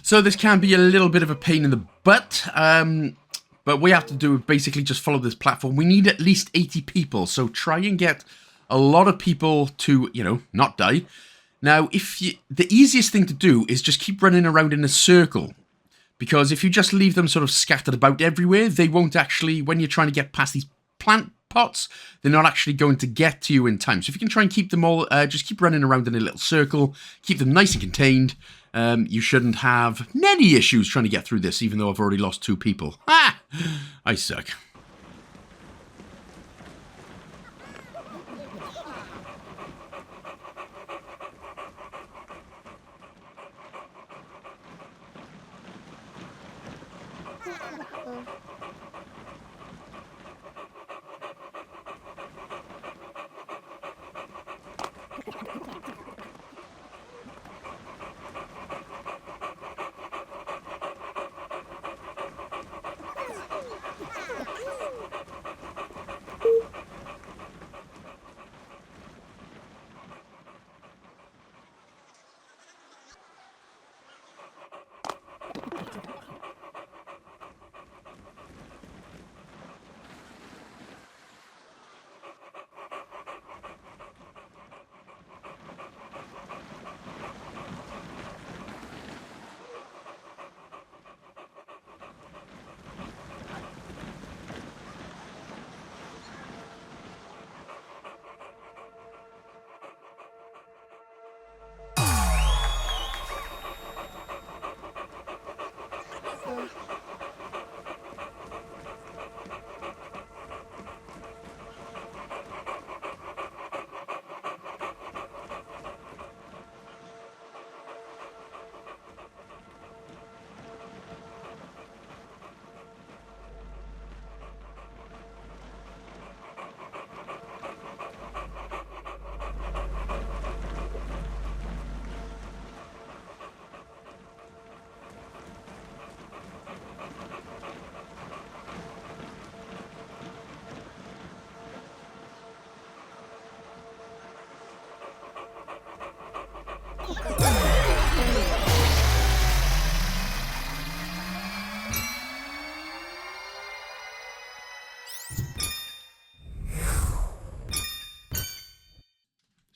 So this can be a little bit of a pain in the butt, but what we have to do is basically just follow this platform. We need at least 80 people, so try and get a lot of people to, you know, not die. Now, the easiest thing to do is just keep running around in a circle, because if you just leave them sort of scattered about everywhere, they won't actually, when you're trying to get past these plant pots, they're not actually going to get to you in time. So if you can try and keep them all, just keep running around in a little circle, keep them nice and contained, you shouldn't have many issues trying to get through this, even though I've already lost 2 people. Ah! I suck.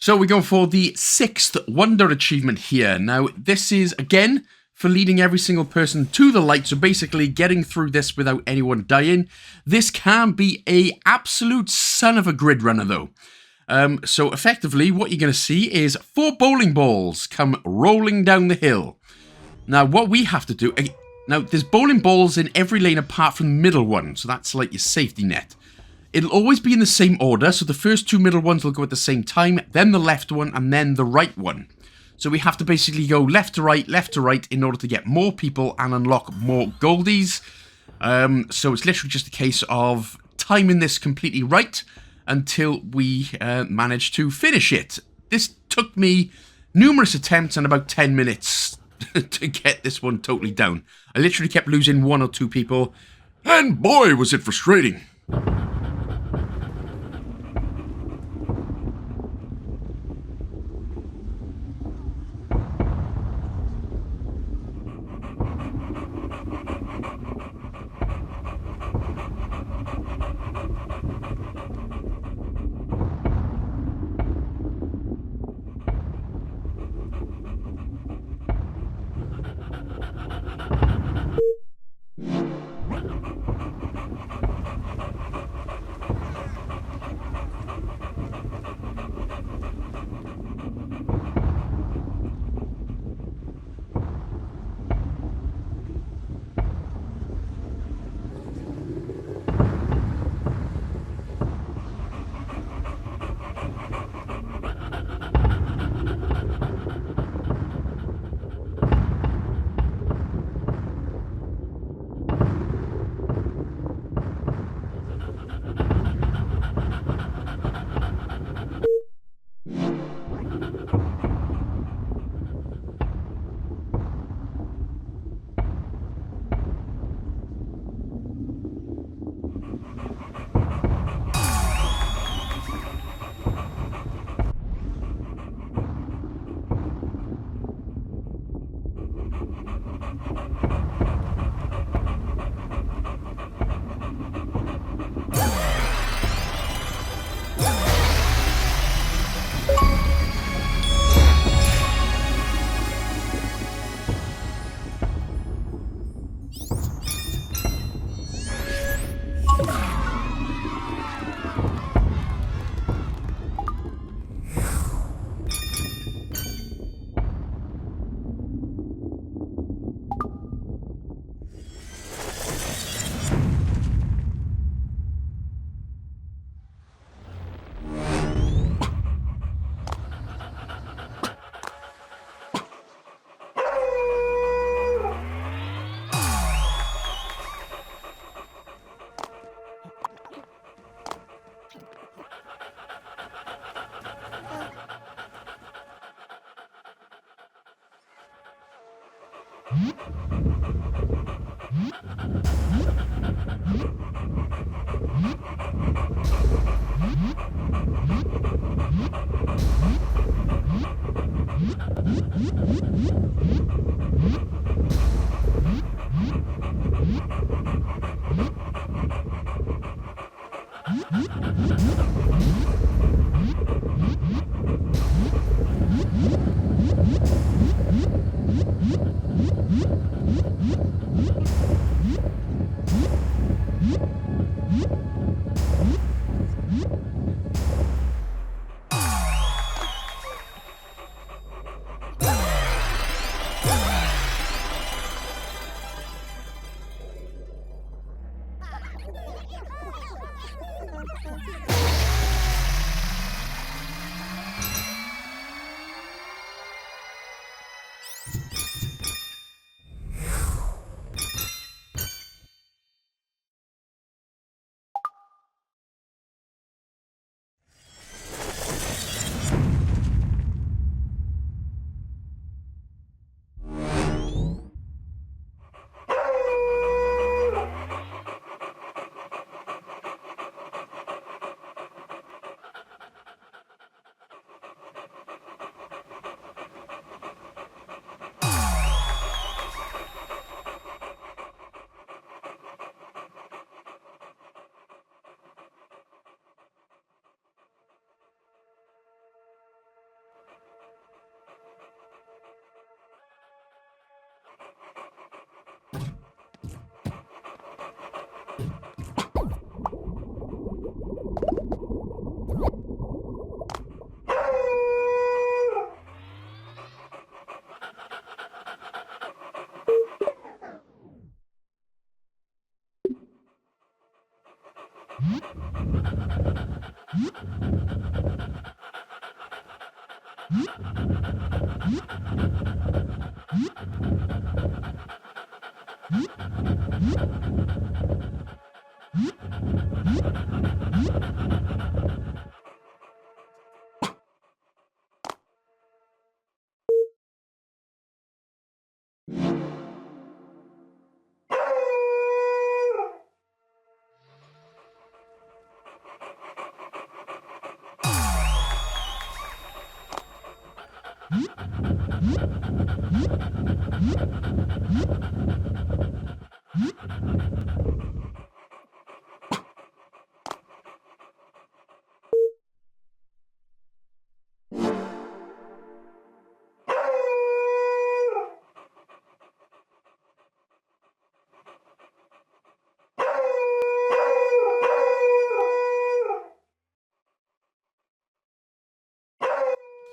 So we're going for the 6th Wonder achievement here. Now, this is, again, for leading every single person to the light. So basically getting through this without anyone dying. This can be a absolute son of a grid runner, though. So effectively, what you're going to see is 4 bowling balls come rolling down the hill. Now, what we have to do... Now, there's bowling balls in every lane apart from the middle one. So that's like your safety net. It'll always be in the same order. So the first 2 middle ones will go at the same time. Then the left one and then the right one. So we have to basically go left to right in order to get more people and unlock more goldies. So it's literally just a case of timing this completely right until we manage to finish it. This took me numerous attempts and about 10 minutes to get this one totally down. I literally kept losing 1 or 2 people, and boy was it frustrating.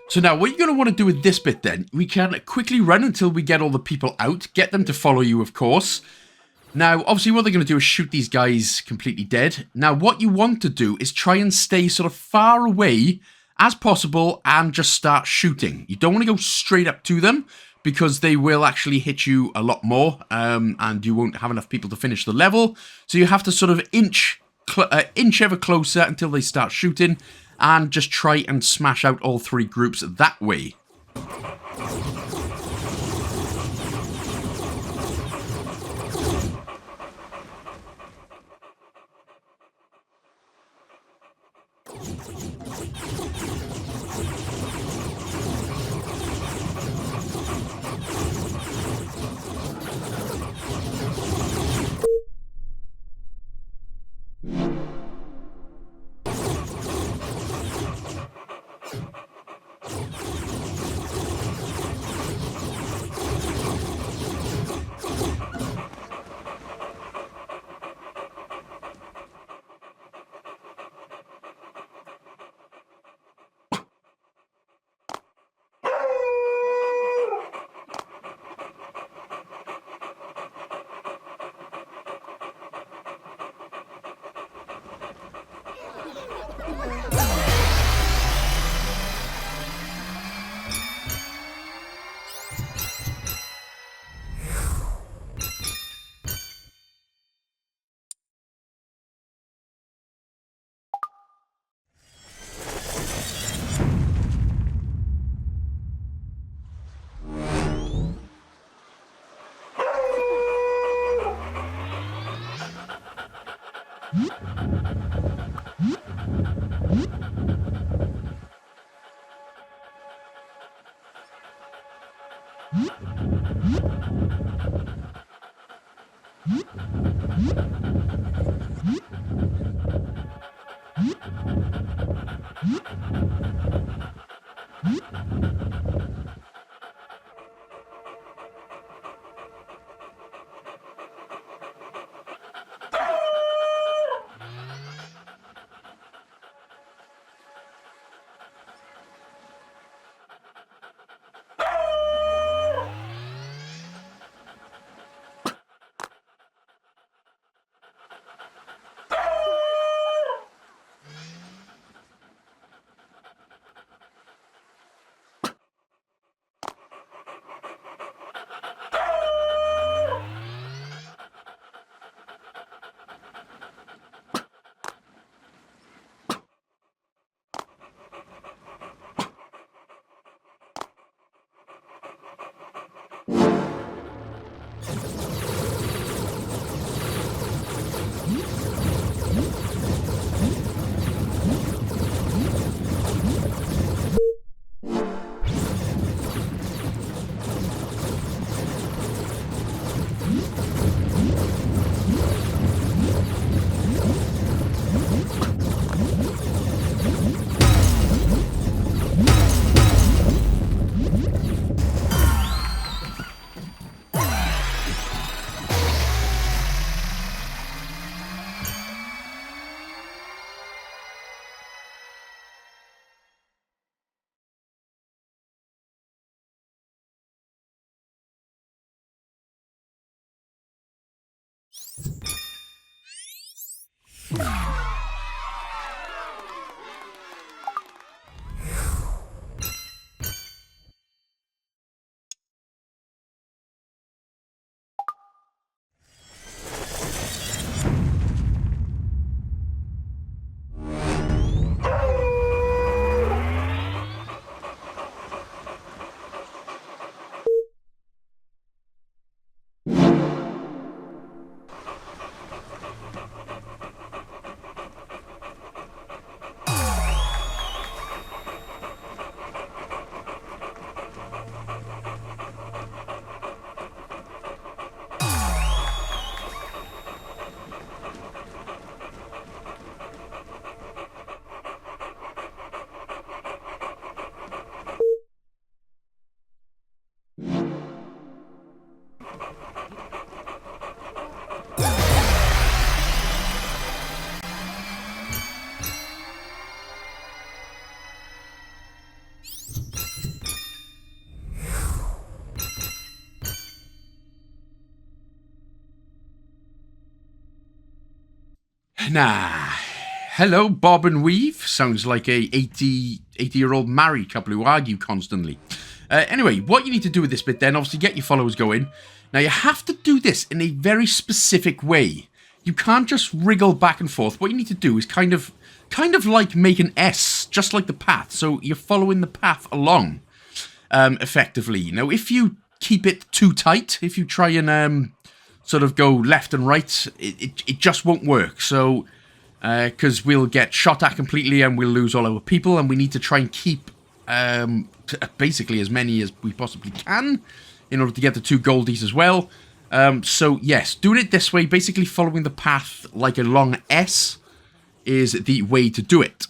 So now what you're going to want to do with this bit then, we can quickly run until we get all the people out, get them to follow you, of course. Now, obviously what they're going to do is shoot these guys completely dead. Now, what you want to do is try and stay sort of far away as possible and just start shooting. You don't want to go straight up to them because they will actually hit you a lot more and you won't have enough people to finish the level. So you have to sort of inch ever closer until they start shooting. And just try and smash out all three groups that way. Nah. Hello, Bob and Weave. Sounds like a 80-year-old married couple who argue constantly. Anyway, what you need to do with this bit then, obviously get your followers going. Now, you have to do this in a very specific way. You can't just wriggle back and forth. What you need to do is kind of like make an S, just like the path. So you're following the path along, effectively. Now, if you keep it too tight, if you try and sort of go left and right, it just won't work. So, because we'll get shot at completely and we'll lose all our people, and we need to try and keep basically as many as we possibly can in order to get the 2 goldies as well. So, yes, doing it this way, basically following the path like a long S, is the way to do it.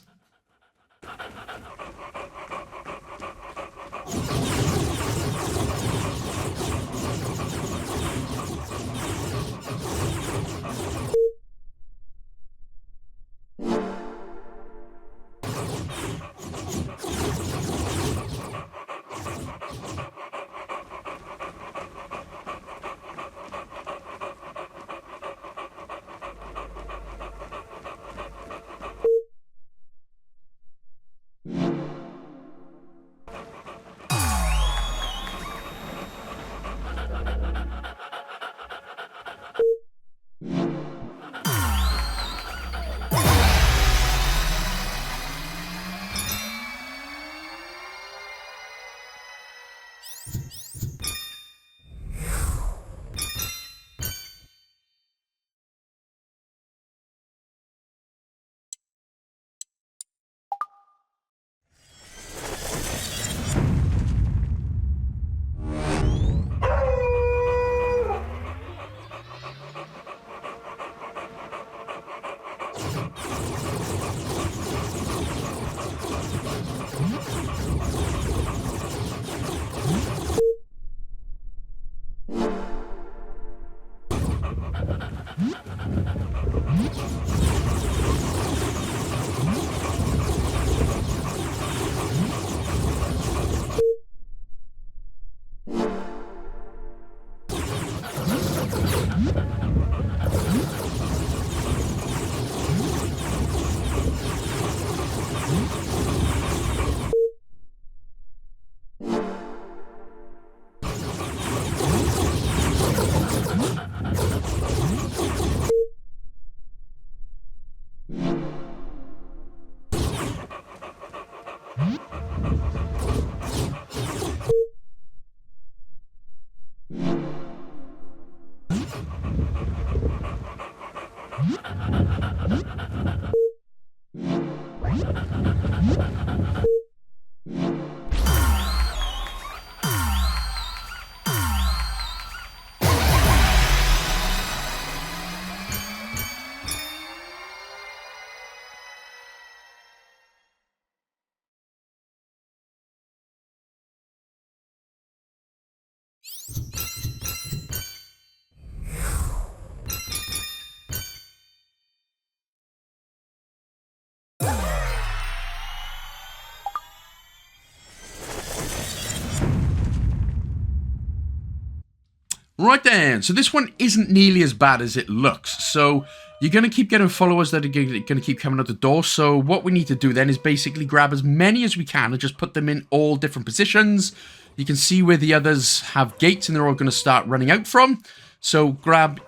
Right then, so this one isn't nearly as bad as it looks. So you're going to keep getting followers that are going to keep coming out the door. So what we need to do then is basically grab as many as we can and just put them in all different positions. You can see where the others have gates and they're all going to start running out from. So grab,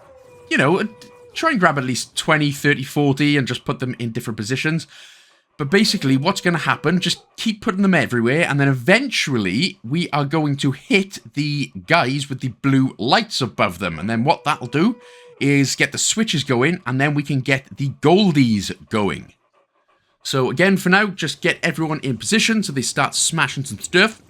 you know, try and grab at least 20, 30, 40 and just put them in different positions. But basically, what's going to happen, just keep putting them everywhere, and then eventually we are going to hit the guys with the blue lights above them. And then what that'll do is get the switches going, and then we can get the goldies going. So again, for now, just get everyone in position so they start smashing some stuff.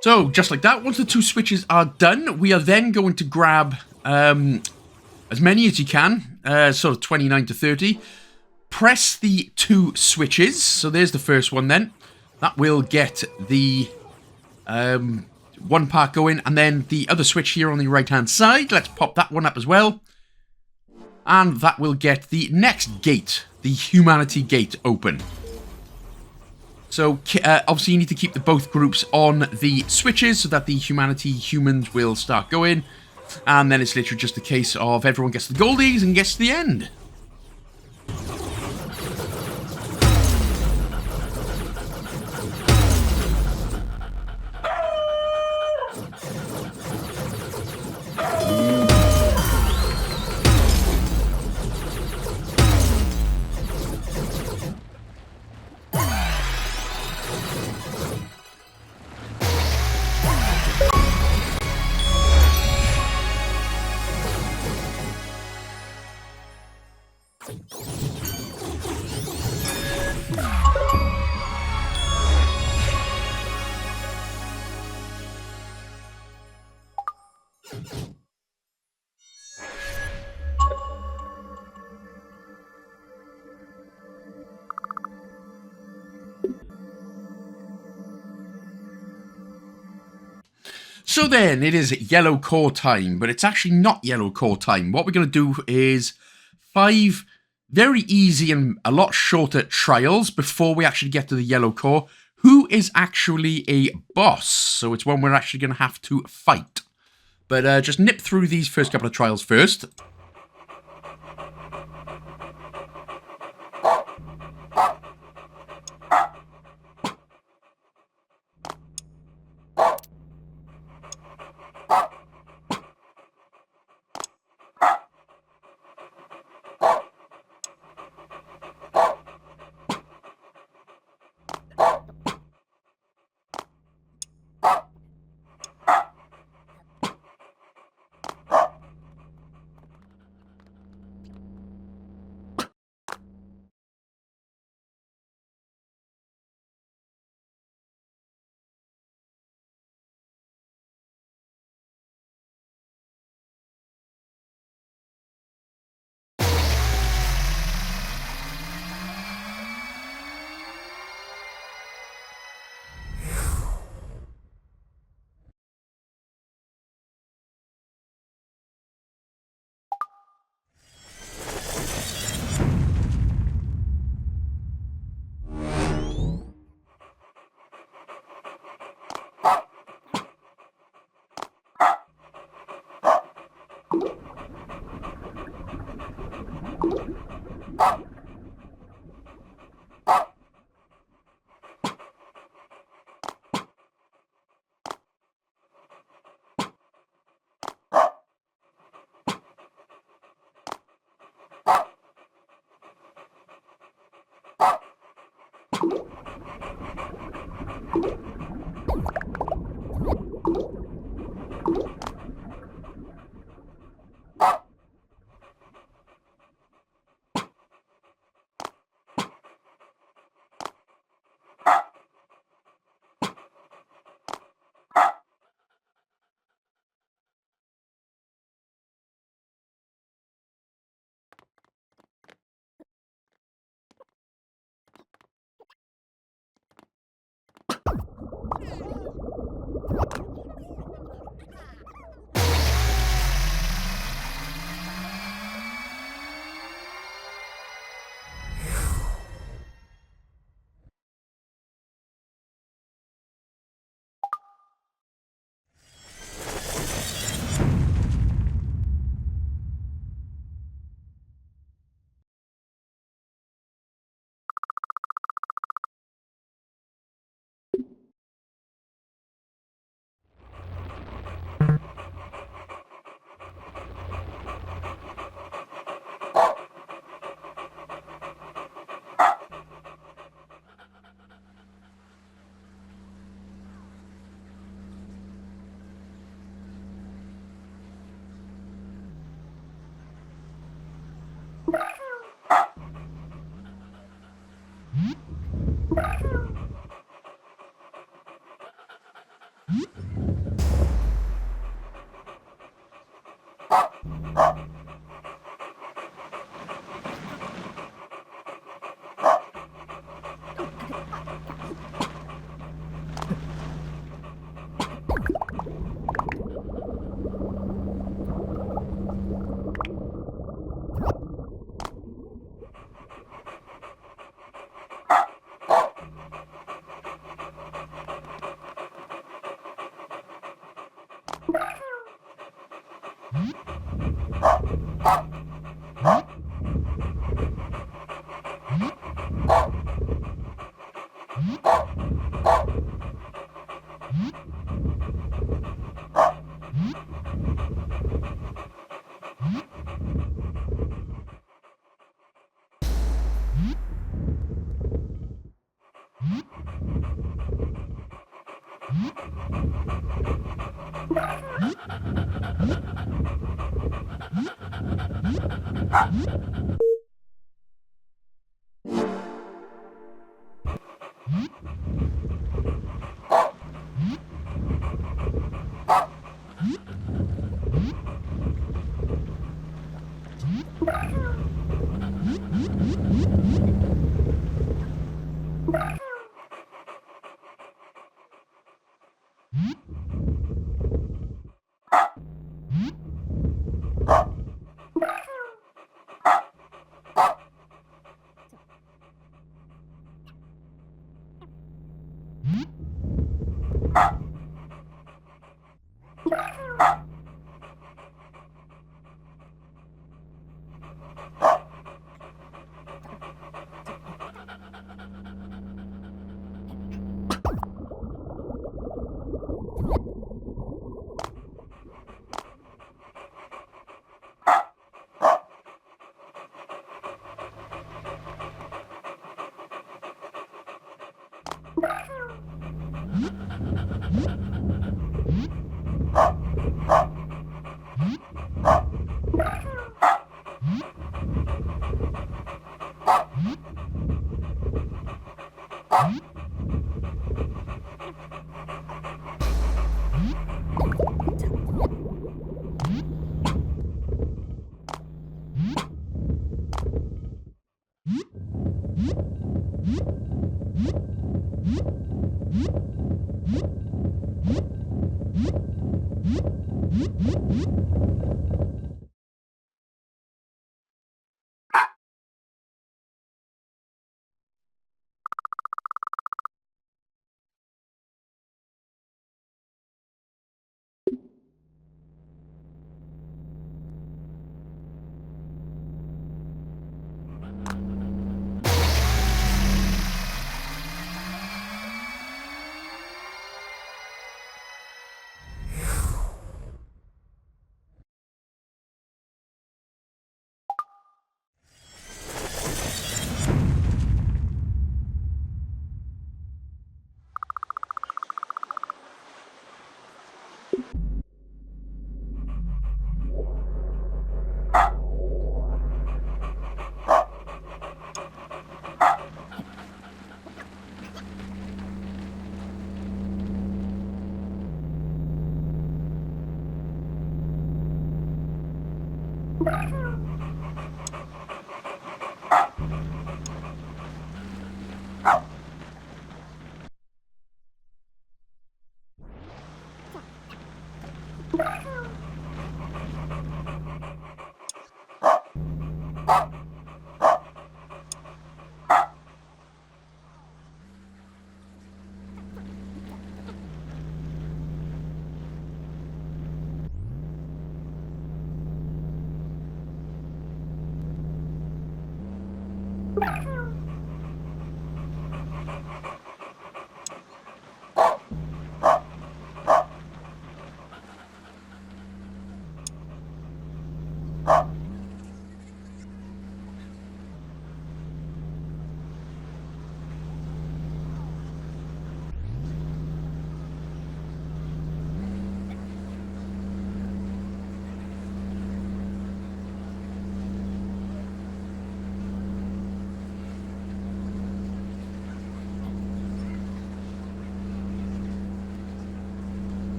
So, just like that, once the 2 switches are done, we are then going to grab as many as you can, sort of 29 to 30. Press the 2 switches. So there's the first one then. That will get the one part going, and then the other switch here on the right-hand side. Let's pop that one up as well. And that will get the next gate, the humanity gate, open. So, obviously you need to keep both groups on the switches so that the humans will start going. And then it's literally just a case of everyone gets the goldies and gets to the end. So then, it is yellow core time, but it's actually not yellow core time. What we're going to do is 5 very easy and a lot shorter trials before we actually get to the yellow core, who is actually a boss. So it's one we're actually going to have to fight. But just nip through these first couple of trials first.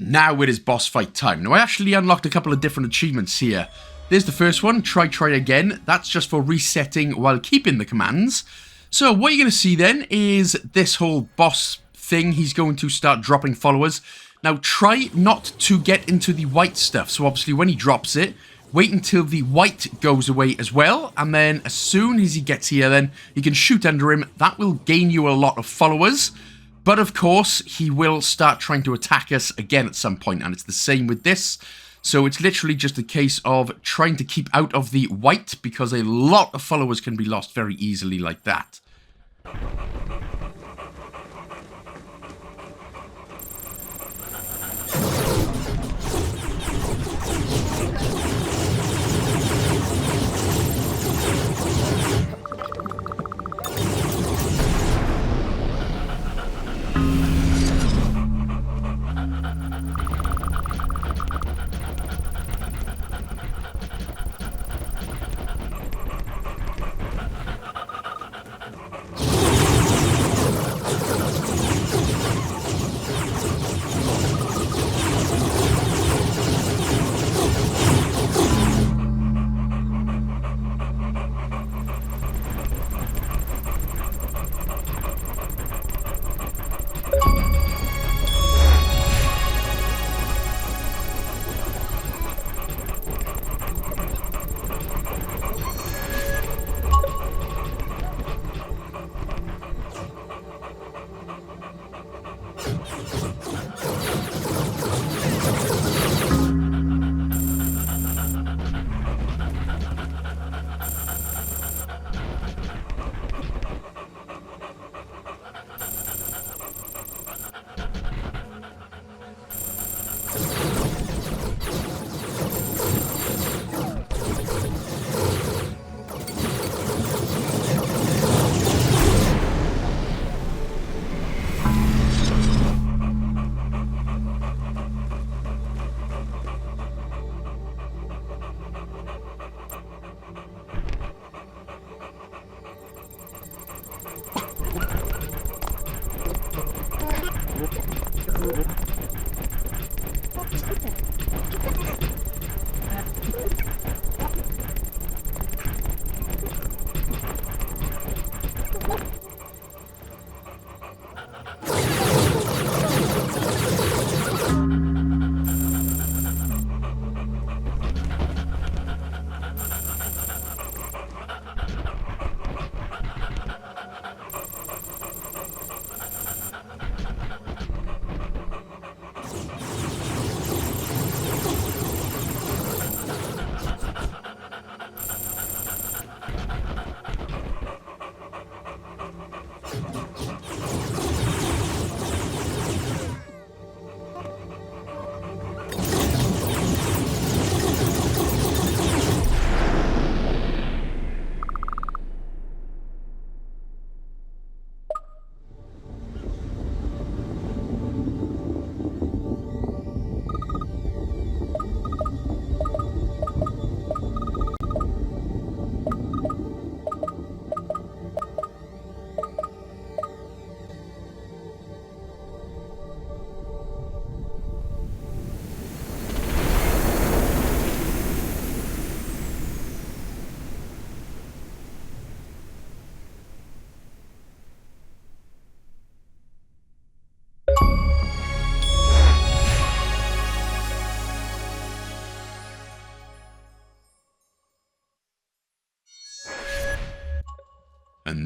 Now it is boss fight time. Now I actually unlocked a couple of different achievements here. There's the first one, try again. That's just for resetting while keeping the commands. So what you're going to see then is this whole boss thing. He's going to start dropping followers. Now try not to get into the white stuff. So obviously when he drops it, wait until the white goes away as well. And then as soon as he gets here, then you can shoot under him. That will gain you a lot of followers. But of course, he will start trying to attack us again at some point, and it's the same with this. So it's literally just a case of trying to keep out of the white, because a lot of followers can be lost very easily like that.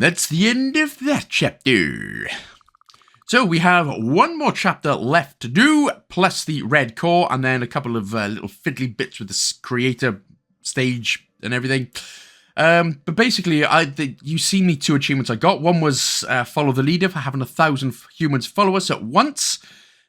that's the end of that chapter. So we have one more chapter left to do, plus the red core, and then a couple of little fiddly bits with the creator stage and everything. But basically, you've seen the 2 achievements I got. One was follow the leader for having 1,000 humans follow us at once.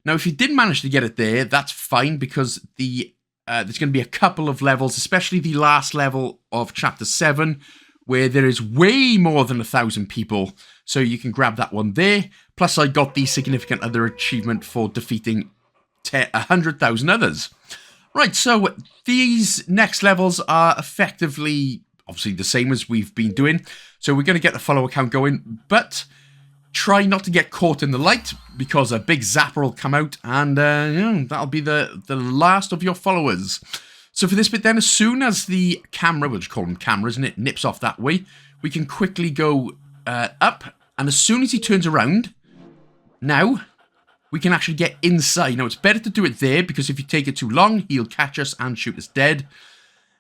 Now, if you did manage to get it there, that's fine, because there's going to be a couple of levels, especially the last level of Chapter 7, where there is way more than 1,000 people, so you can grab that one there. Plus, I got the significant other achievement for defeating 100,000 others. Right, so these next levels are effectively, obviously, the same as we've been doing. So we're going to get the follower count going, but try not to get caught in the light, because a big zapper will come out, and that'll be the last of your followers. So for this bit then, as soon as the camera, we'll just call them cameras, and it nips off that way, we can quickly go up, and as soon as he turns around, now we can actually get inside. Now, it's better to do it there, because if you take it too long, he'll catch us and shoot us dead.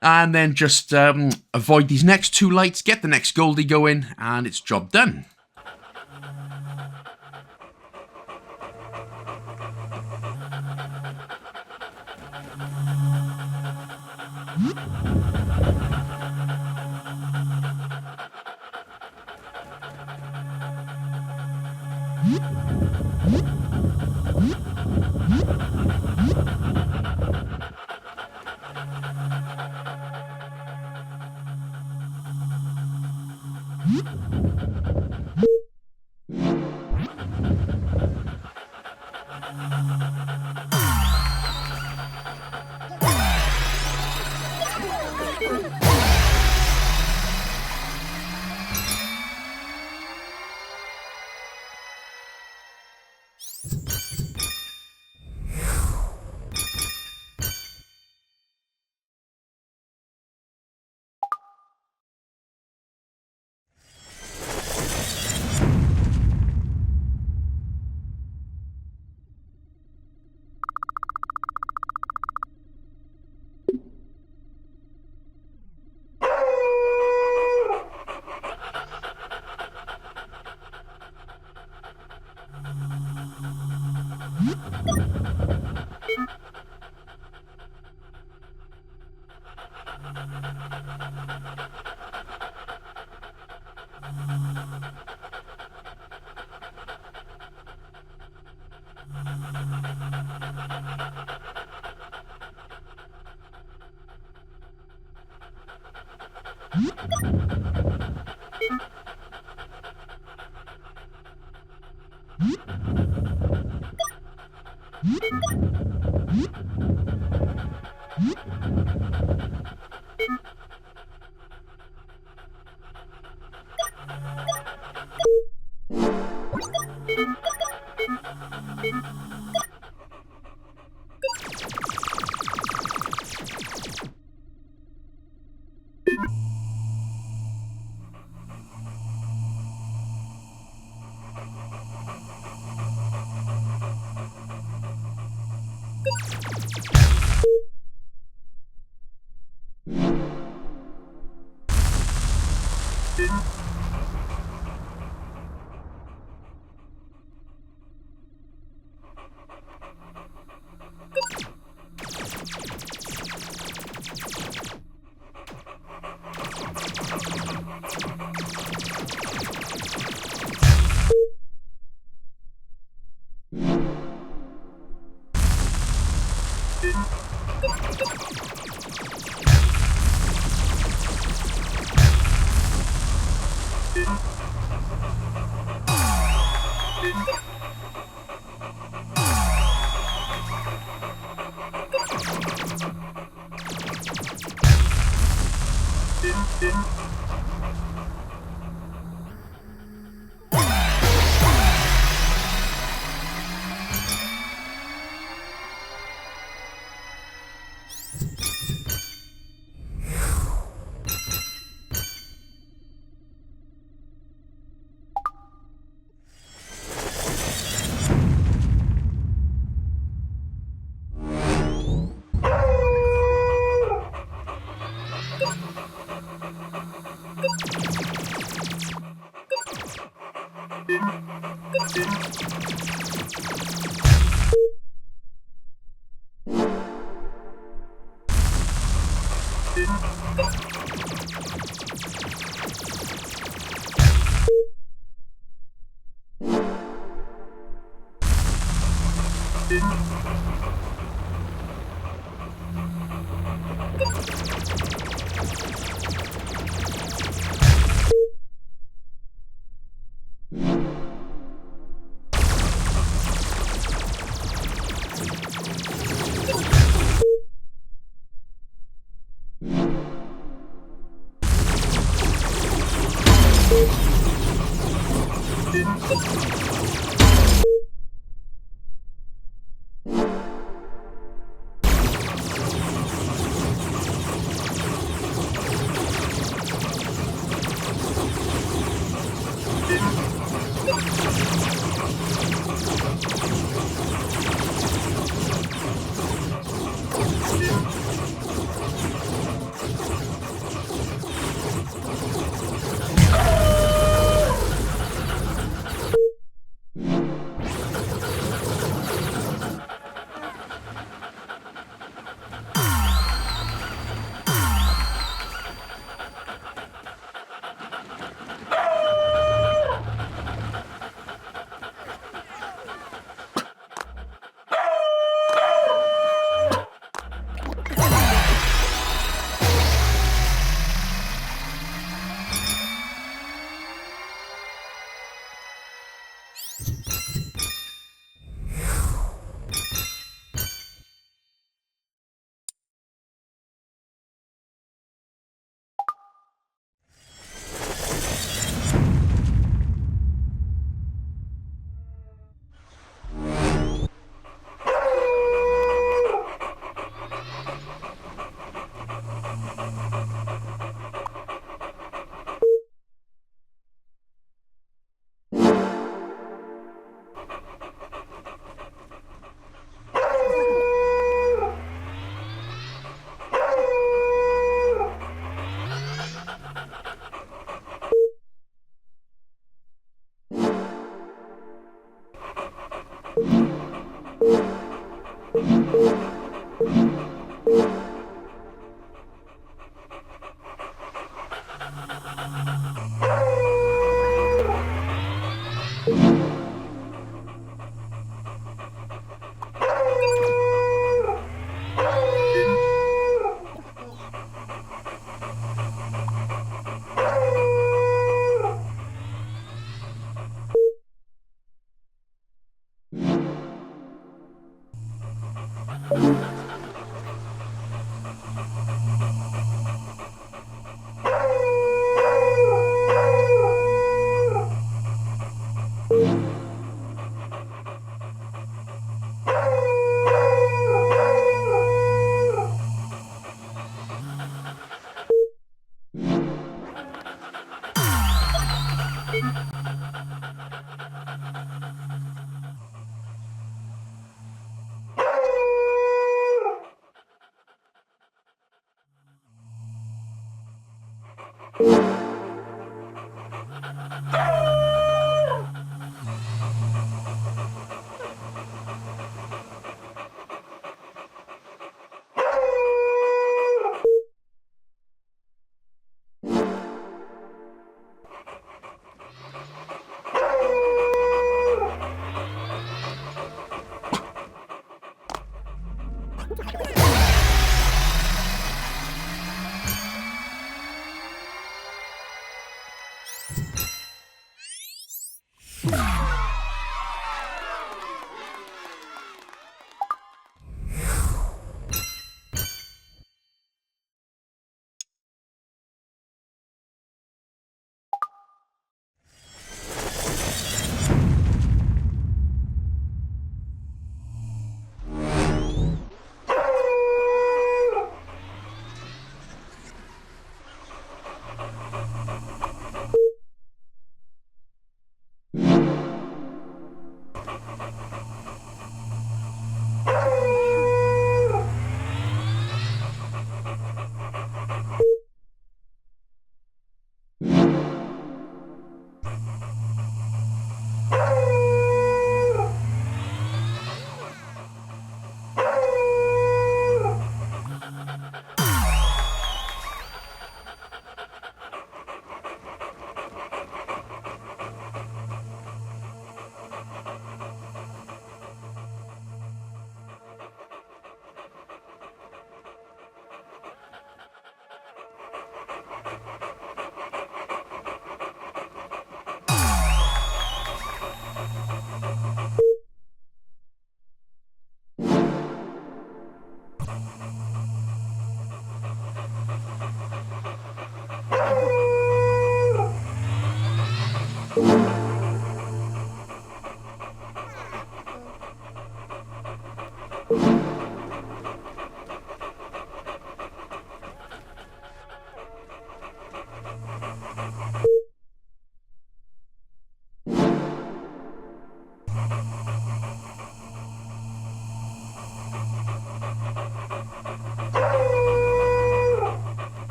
And then just avoid these next 2 lights, get the next Goldie going, and it's job done. you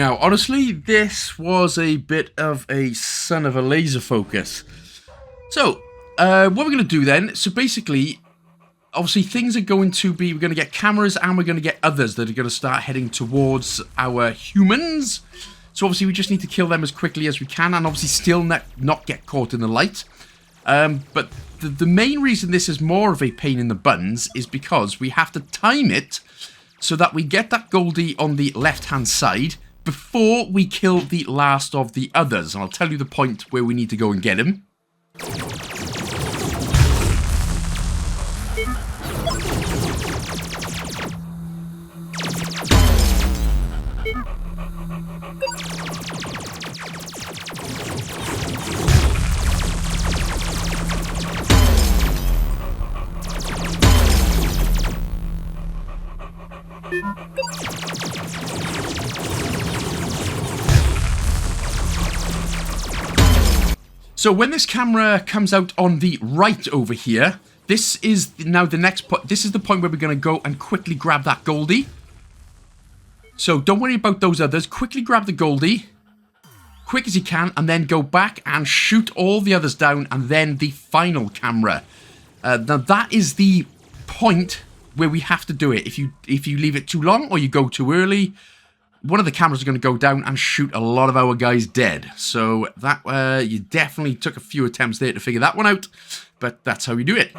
Now, honestly, this was a bit of a son of a laser focus. So, what we're going to do then, so basically, obviously things are going to be, we're going to get cameras and we're going to get others that are going to start heading towards our humans. So obviously we just need to kill them as quickly as we can and obviously still not get caught in the light. But the main reason this is more of a pain in the buns is because we have to time it so that we get that Goldie on the left-hand side before we kill the last of the others. And I'll tell you the point where we need to go and get him. So when this camera comes out on the right over here, this is now the next point. This is the point where we're going to go and quickly grab that Goldie. So don't worry about those others. Quickly grab the Goldie, quick as you can, and then go back and shoot all the others down, and then the final camera. Now that is the point where we have to do it. If you leave it too long or you go too early, one of the cameras are going to go down and shoot a lot of our guys dead. So that you definitely took a few attempts there to figure that one out, but that's how you do it.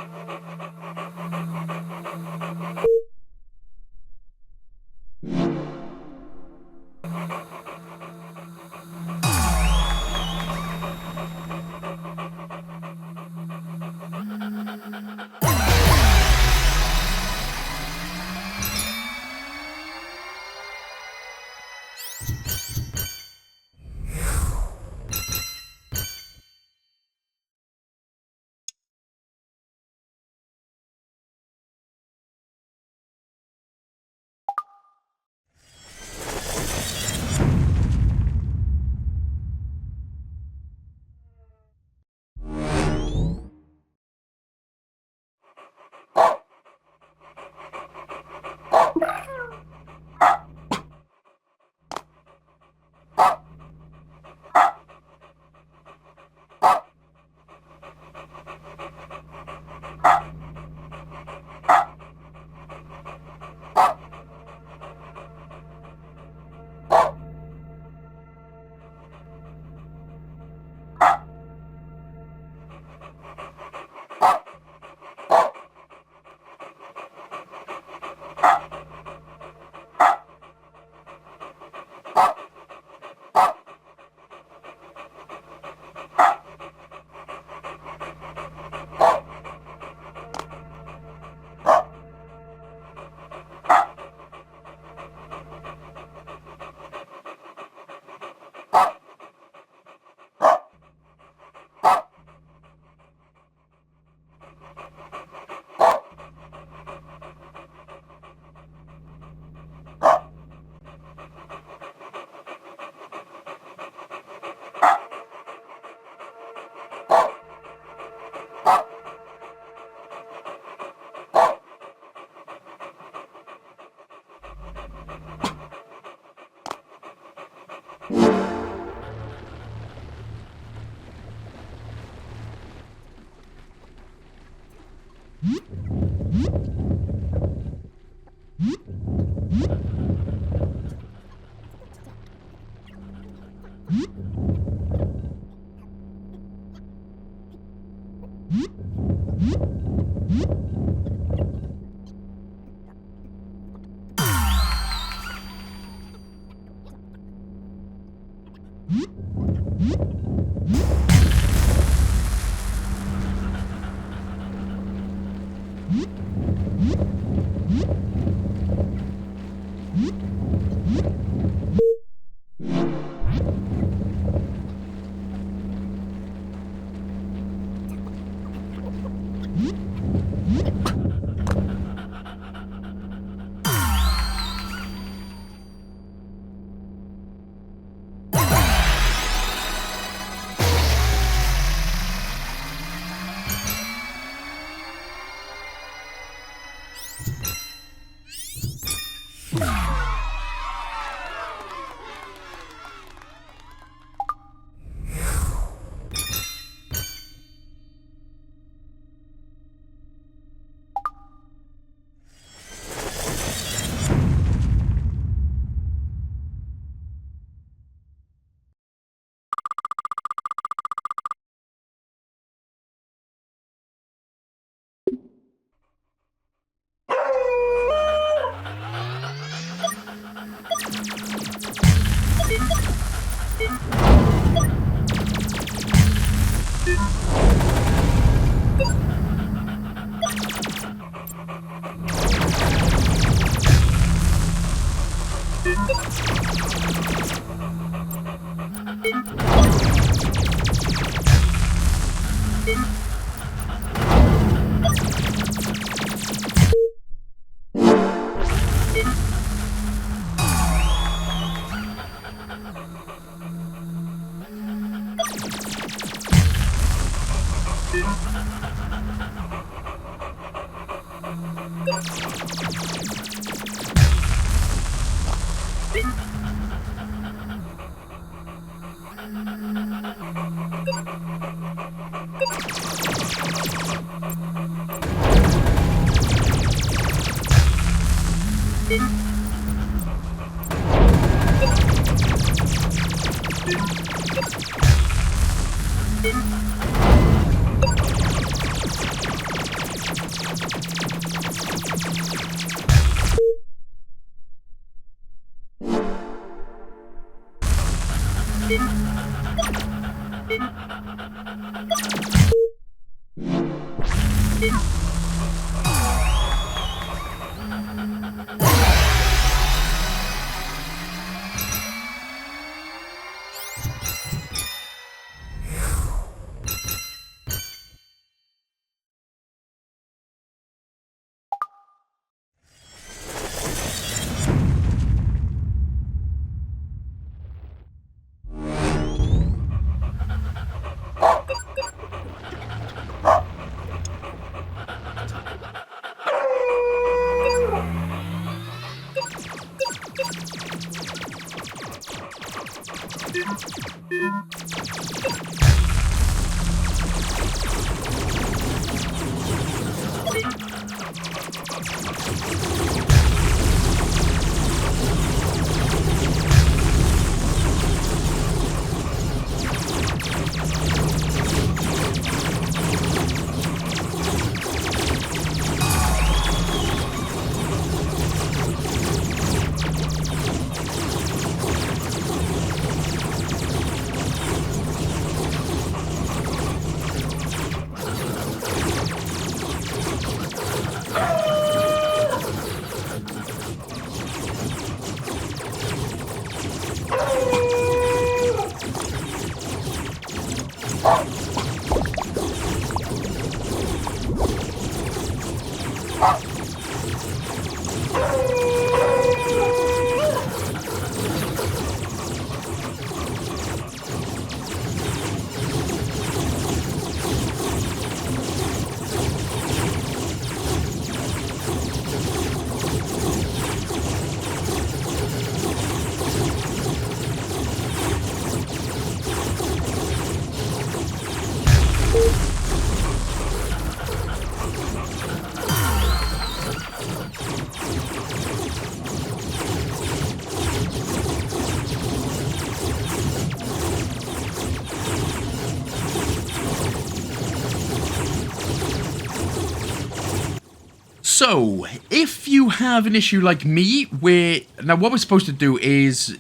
So, if you have an issue like me, where... Now, what we're supposed to do is...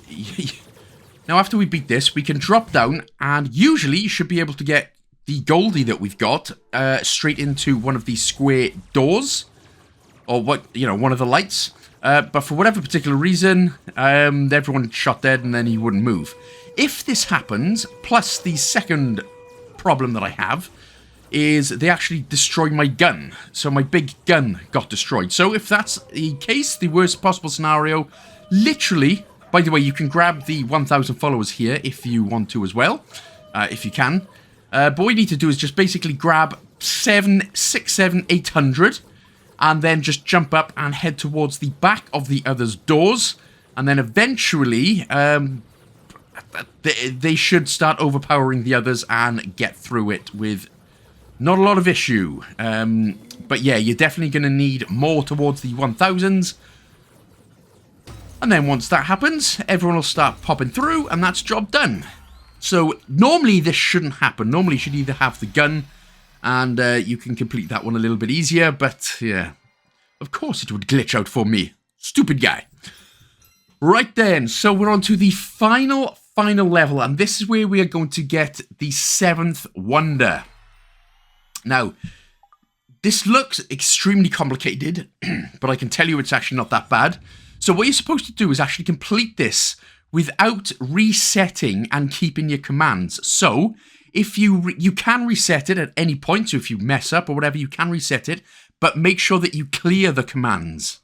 Now, after we beat this, we can drop down, and usually you should be able to get the Goldie that we've got straight into one of these square doors. Or, what one of the lights. But for whatever particular reason, everyone shot dead, and then he wouldn't move. If this happens, plus the second problem that I have... is they actually destroyed my gun. So my big gun got destroyed. So if that's the case, the worst possible scenario, literally, by the way, you can grab the 1,000 followers here if you want to as well, if you can. But what you need to do is just basically grab 7, 6, 7, 800, and then just jump up and head towards the back of the other's doors, and then eventually, they should start overpowering the others and get through it with not a lot of issue. But yeah, you're definitely going to need more towards the 1000s. And then once that happens, everyone will start popping through, and that's job done. So normally this shouldn't happen. Normally you should either have the gun, and you can complete that one a little bit easier. But yeah, of course it would glitch out for me. Stupid guy. Right then, so we're on to the final level, and this is where we are going to get the 7th wonder. Now, this looks extremely complicated, but I can tell you it's actually not that bad. So what you're supposed to do is actually complete this without resetting and keeping your commands. So, if you can reset it at any point, so if you mess up or whatever, you can reset it, but make sure that you clear the commands.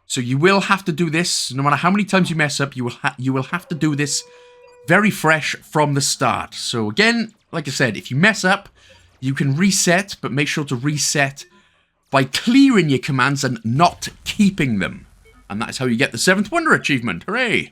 So you will have to do this, no matter how many times you mess up, you will have to do this very fresh from the start. So again, like I said, if you mess up, you can reset, but make sure to reset by clearing your commands and not keeping them. And that is how you get the 7th Wonder achievement. Hooray!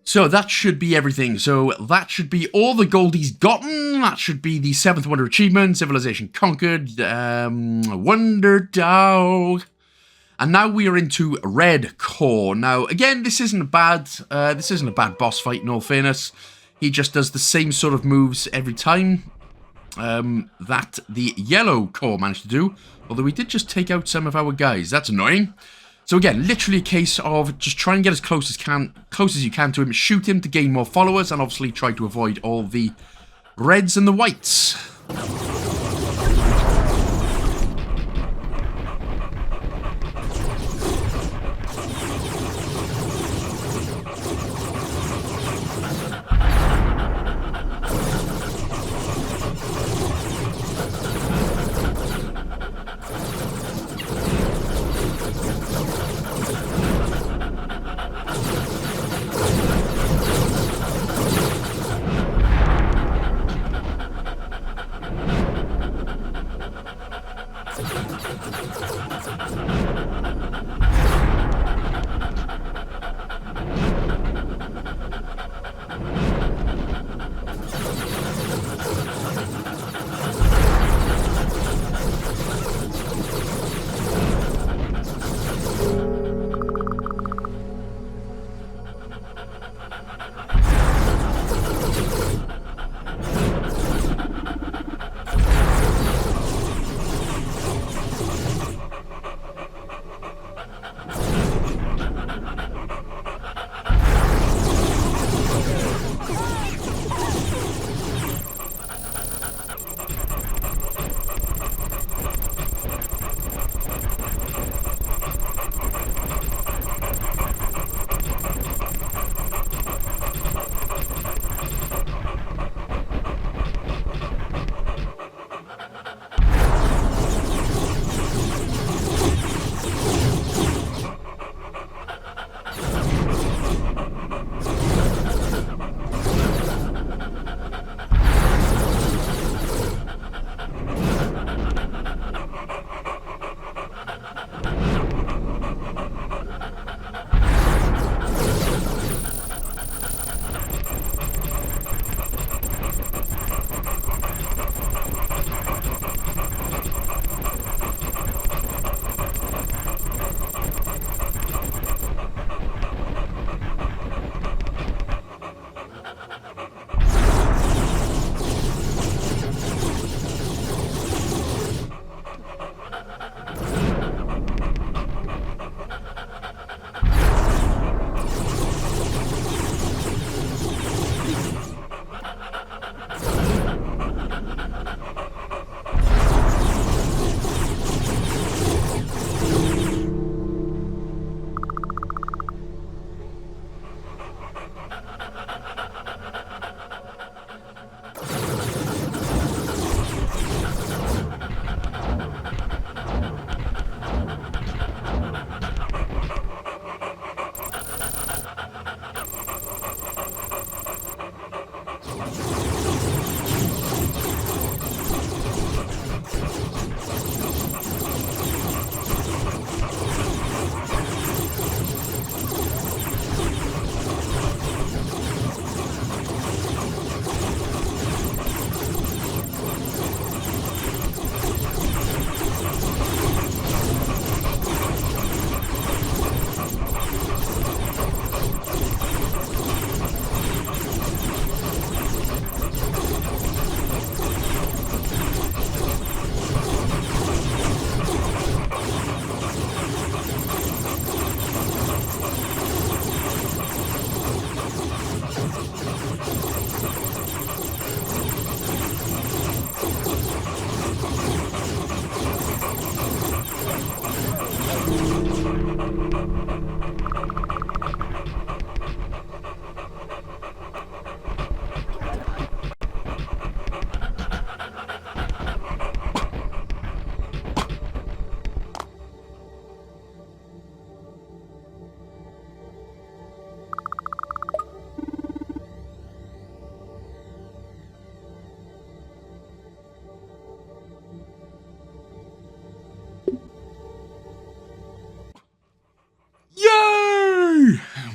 So that should be everything. So that should be all the goldies gotten. That should be the 7th Wonder Achievement, Civilization Conquered, Wonderdog. And now we are into Red Core. Now, again, this isn't a bad boss fight, in all fairness. He just does the same sort of moves every time that the Yellow Core managed to do. Although we did just take out some of our guys. That's annoying. So again, literally a case of just try and get as close as you can to him, shoot him to gain more followers, and obviously try to avoid all the reds and the whites.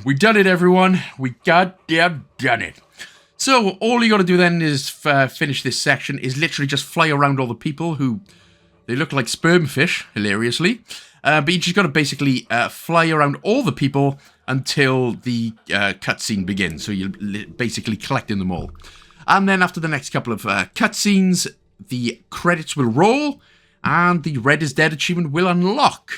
We done it, everyone. We goddamn done it. So all you got to do then is finish this section is literally just fly around all the people who they look like sperm fish, hilariously. But you just got to basically fly around all the people until the cutscene begins. So you're basically collecting them all. And then after the next couple of cutscenes, the credits will roll and the Red is Dead achievement will unlock.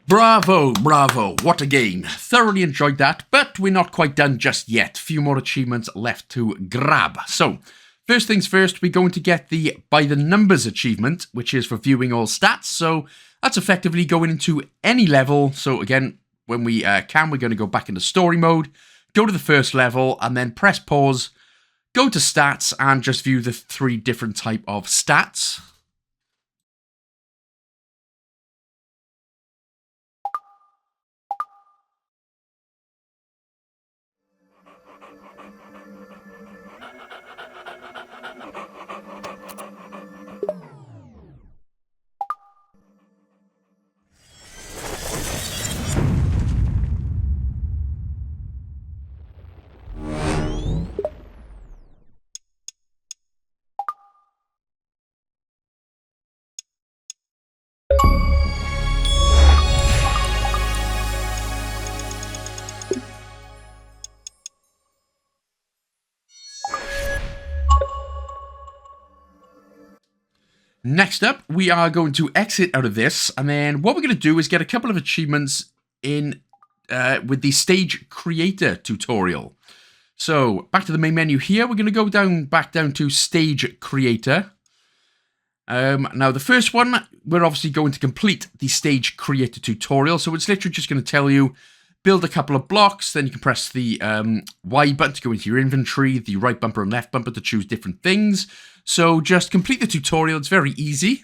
Bravo, bravo, what a game. Thoroughly enjoyed that, but we're not quite done just yet. Few more achievements left to grab. So, first things first, we're going to get the By the Numbers achievement, which is for viewing all stats. So, that's effectively going into any level. So, again, when we can, we're going to go back into story mode, go to the first level, and then press pause, go to stats, and just view the 3 different type of stats. Next up, we are going to exit out of this, and then what we're going to do is get a couple of achievements in with the Stage Creator tutorial. So, back to the main menu here, we're going to go back down to Stage Creator. Now, the first one, we're obviously going to complete the Stage Creator tutorial, so it's literally just going to tell you, build a couple of blocks, then you can press the Y button to go into your inventory, the right bumper and left bumper to choose different things. So just complete the tutorial, it's very easy.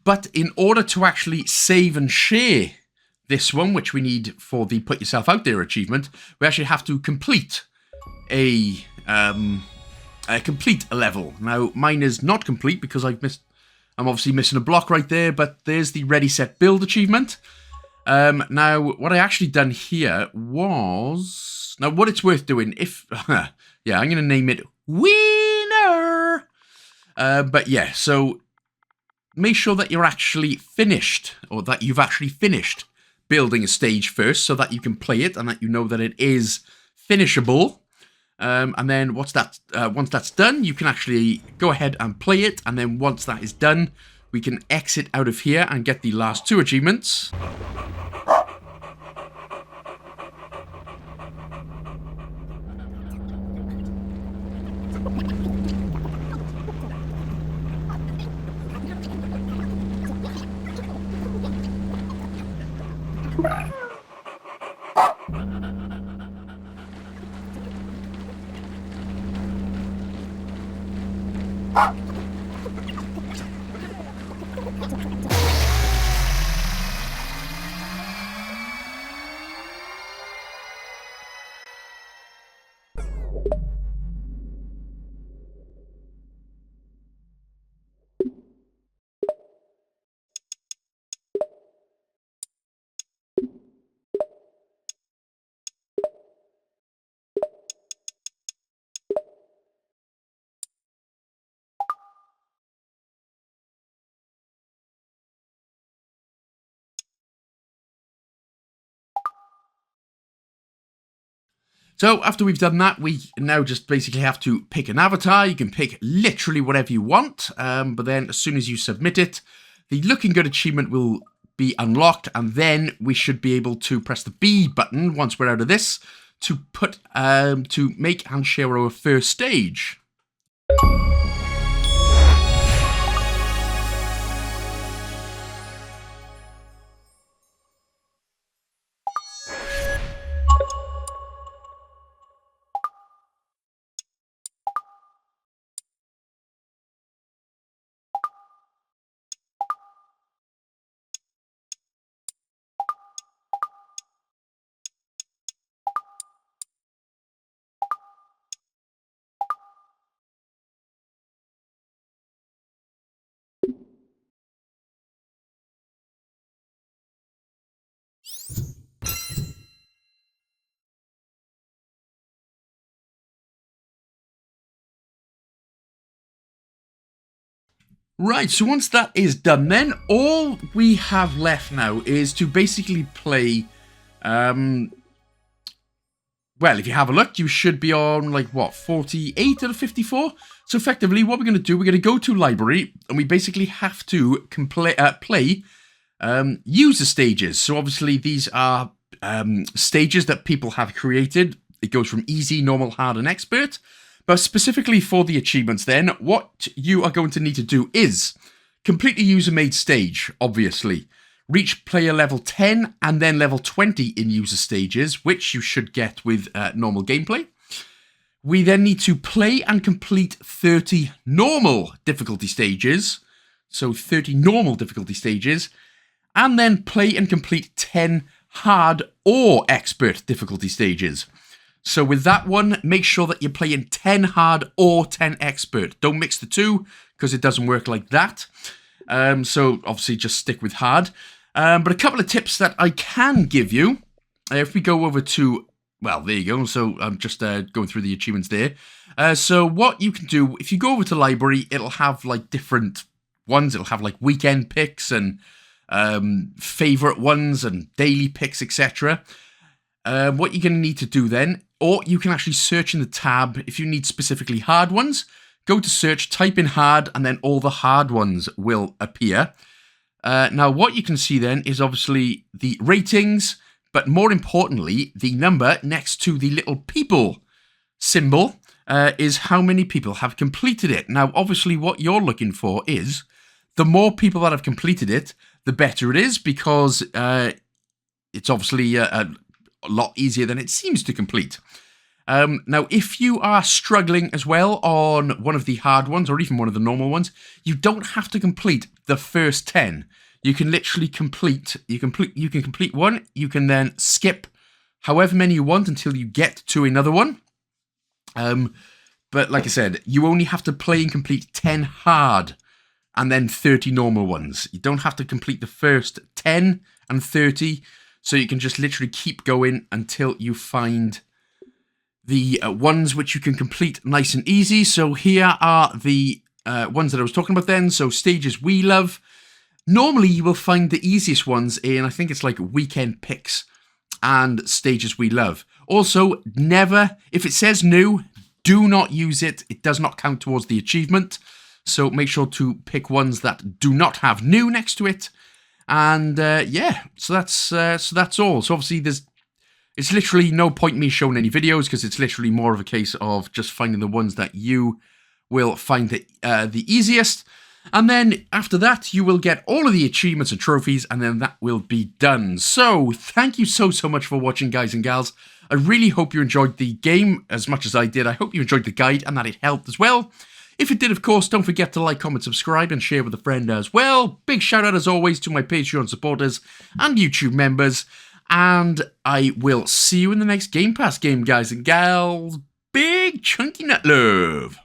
But in order to actually save and share this one, which we need for the Put Yourself Out There achievement, we actually have to complete a level. Now, mine is not complete because I'm obviously missing a block right there, but there's the Ready, Set, Build achievement. Now, what I actually done here was... Now, what it's worth doing, if... yeah, I'm going to name it Winner! But yeah, so make sure that you're actually finished, or that you've actually finished building a stage first, so that you can play it, and that you know that it is finishable. And then once that's done, you can actually go ahead and play it, and then once that is done, we can exit out of here and get the last 2 achievements. So after we've done that, we now just basically have to pick an avatar. You can pick literally whatever you want, but then as soon as you submit it, the Looking Good achievement will be unlocked, and then we should be able to press the B button once we're out of this to make and share our first stage. Right, so once that is done then, all we have left now is to basically play, well, if you have a look, you should be on, like, what, 48 out of 54? So effectively, what we're going to do, we're going to go to library, and we basically have to play user stages. So obviously, these are stages that people have created. It goes from easy, normal, hard, and expert. But specifically for the achievements then, what you are going to need to do is complete a user-made stage, obviously. Reach player level 10 and then level 20 in user stages, which you should get with normal gameplay. We then need to play and complete 30 normal difficulty stages. So 30 normal difficulty stages. And then play and complete 10 hard or expert difficulty stages. So with that one, make sure that you're playing 10 hard or 10 expert. Don't mix the two, because it doesn't work like that. So obviously just stick with hard. But a couple of tips that I can give you, if we go over to, well, there you go. So I'm just going through the achievements there. So what you can do, if you go over to library, it'll have like different ones. It'll have like weekend picks and favorite ones and daily picks, etc. What you're going to need to do then, or you can actually search in the tab if you need specifically hard ones. Go to search, type in hard, and then all the hard ones will appear. Now, what you can see then is obviously the ratings, but more importantly, the number next to the little people symbol is how many people have completed it. Now, obviously, what you're looking for is the more people that have completed it, the better it is, because it's obviously a lot easier than it seems to complete. Now, if you are struggling as well on one of the hard ones or even one of the normal ones, you don't have to complete the first 10. You can literally complete, you can complete one, you can then skip however many you want until you get to another one. But like I said, you only have to play and complete 10 hard and then 30 normal ones. You don't have to complete the first 10 and 30, so you can just literally keep going until you find the ones which you can complete nice and easy. So here are the ones that I was talking about then. So stages we love. Normally you will find the easiest ones in, I think it's like weekend picks and stages we love. Also, never, if it says new, do not use it. It does not count towards the achievement. So make sure to pick ones that do not have new next to it. And yeah, so that's all. So obviously it's literally no point me showing any videos because it's literally more of a case of just finding the ones that you will find the easiest. And then after that, you will get all of the achievements and trophies, and then that will be done. So thank you so much for watching, guys and gals. I really hope you enjoyed the game as much as I did. I hope you enjoyed the guide and that it helped as well. If it did, of course, don't forget to like, comment, subscribe, and share with a friend as well. Big shout out, as always, to my Patreon supporters and YouTube members. And I will see you in the next Game Pass game, guys and gals. Big chunky nut love.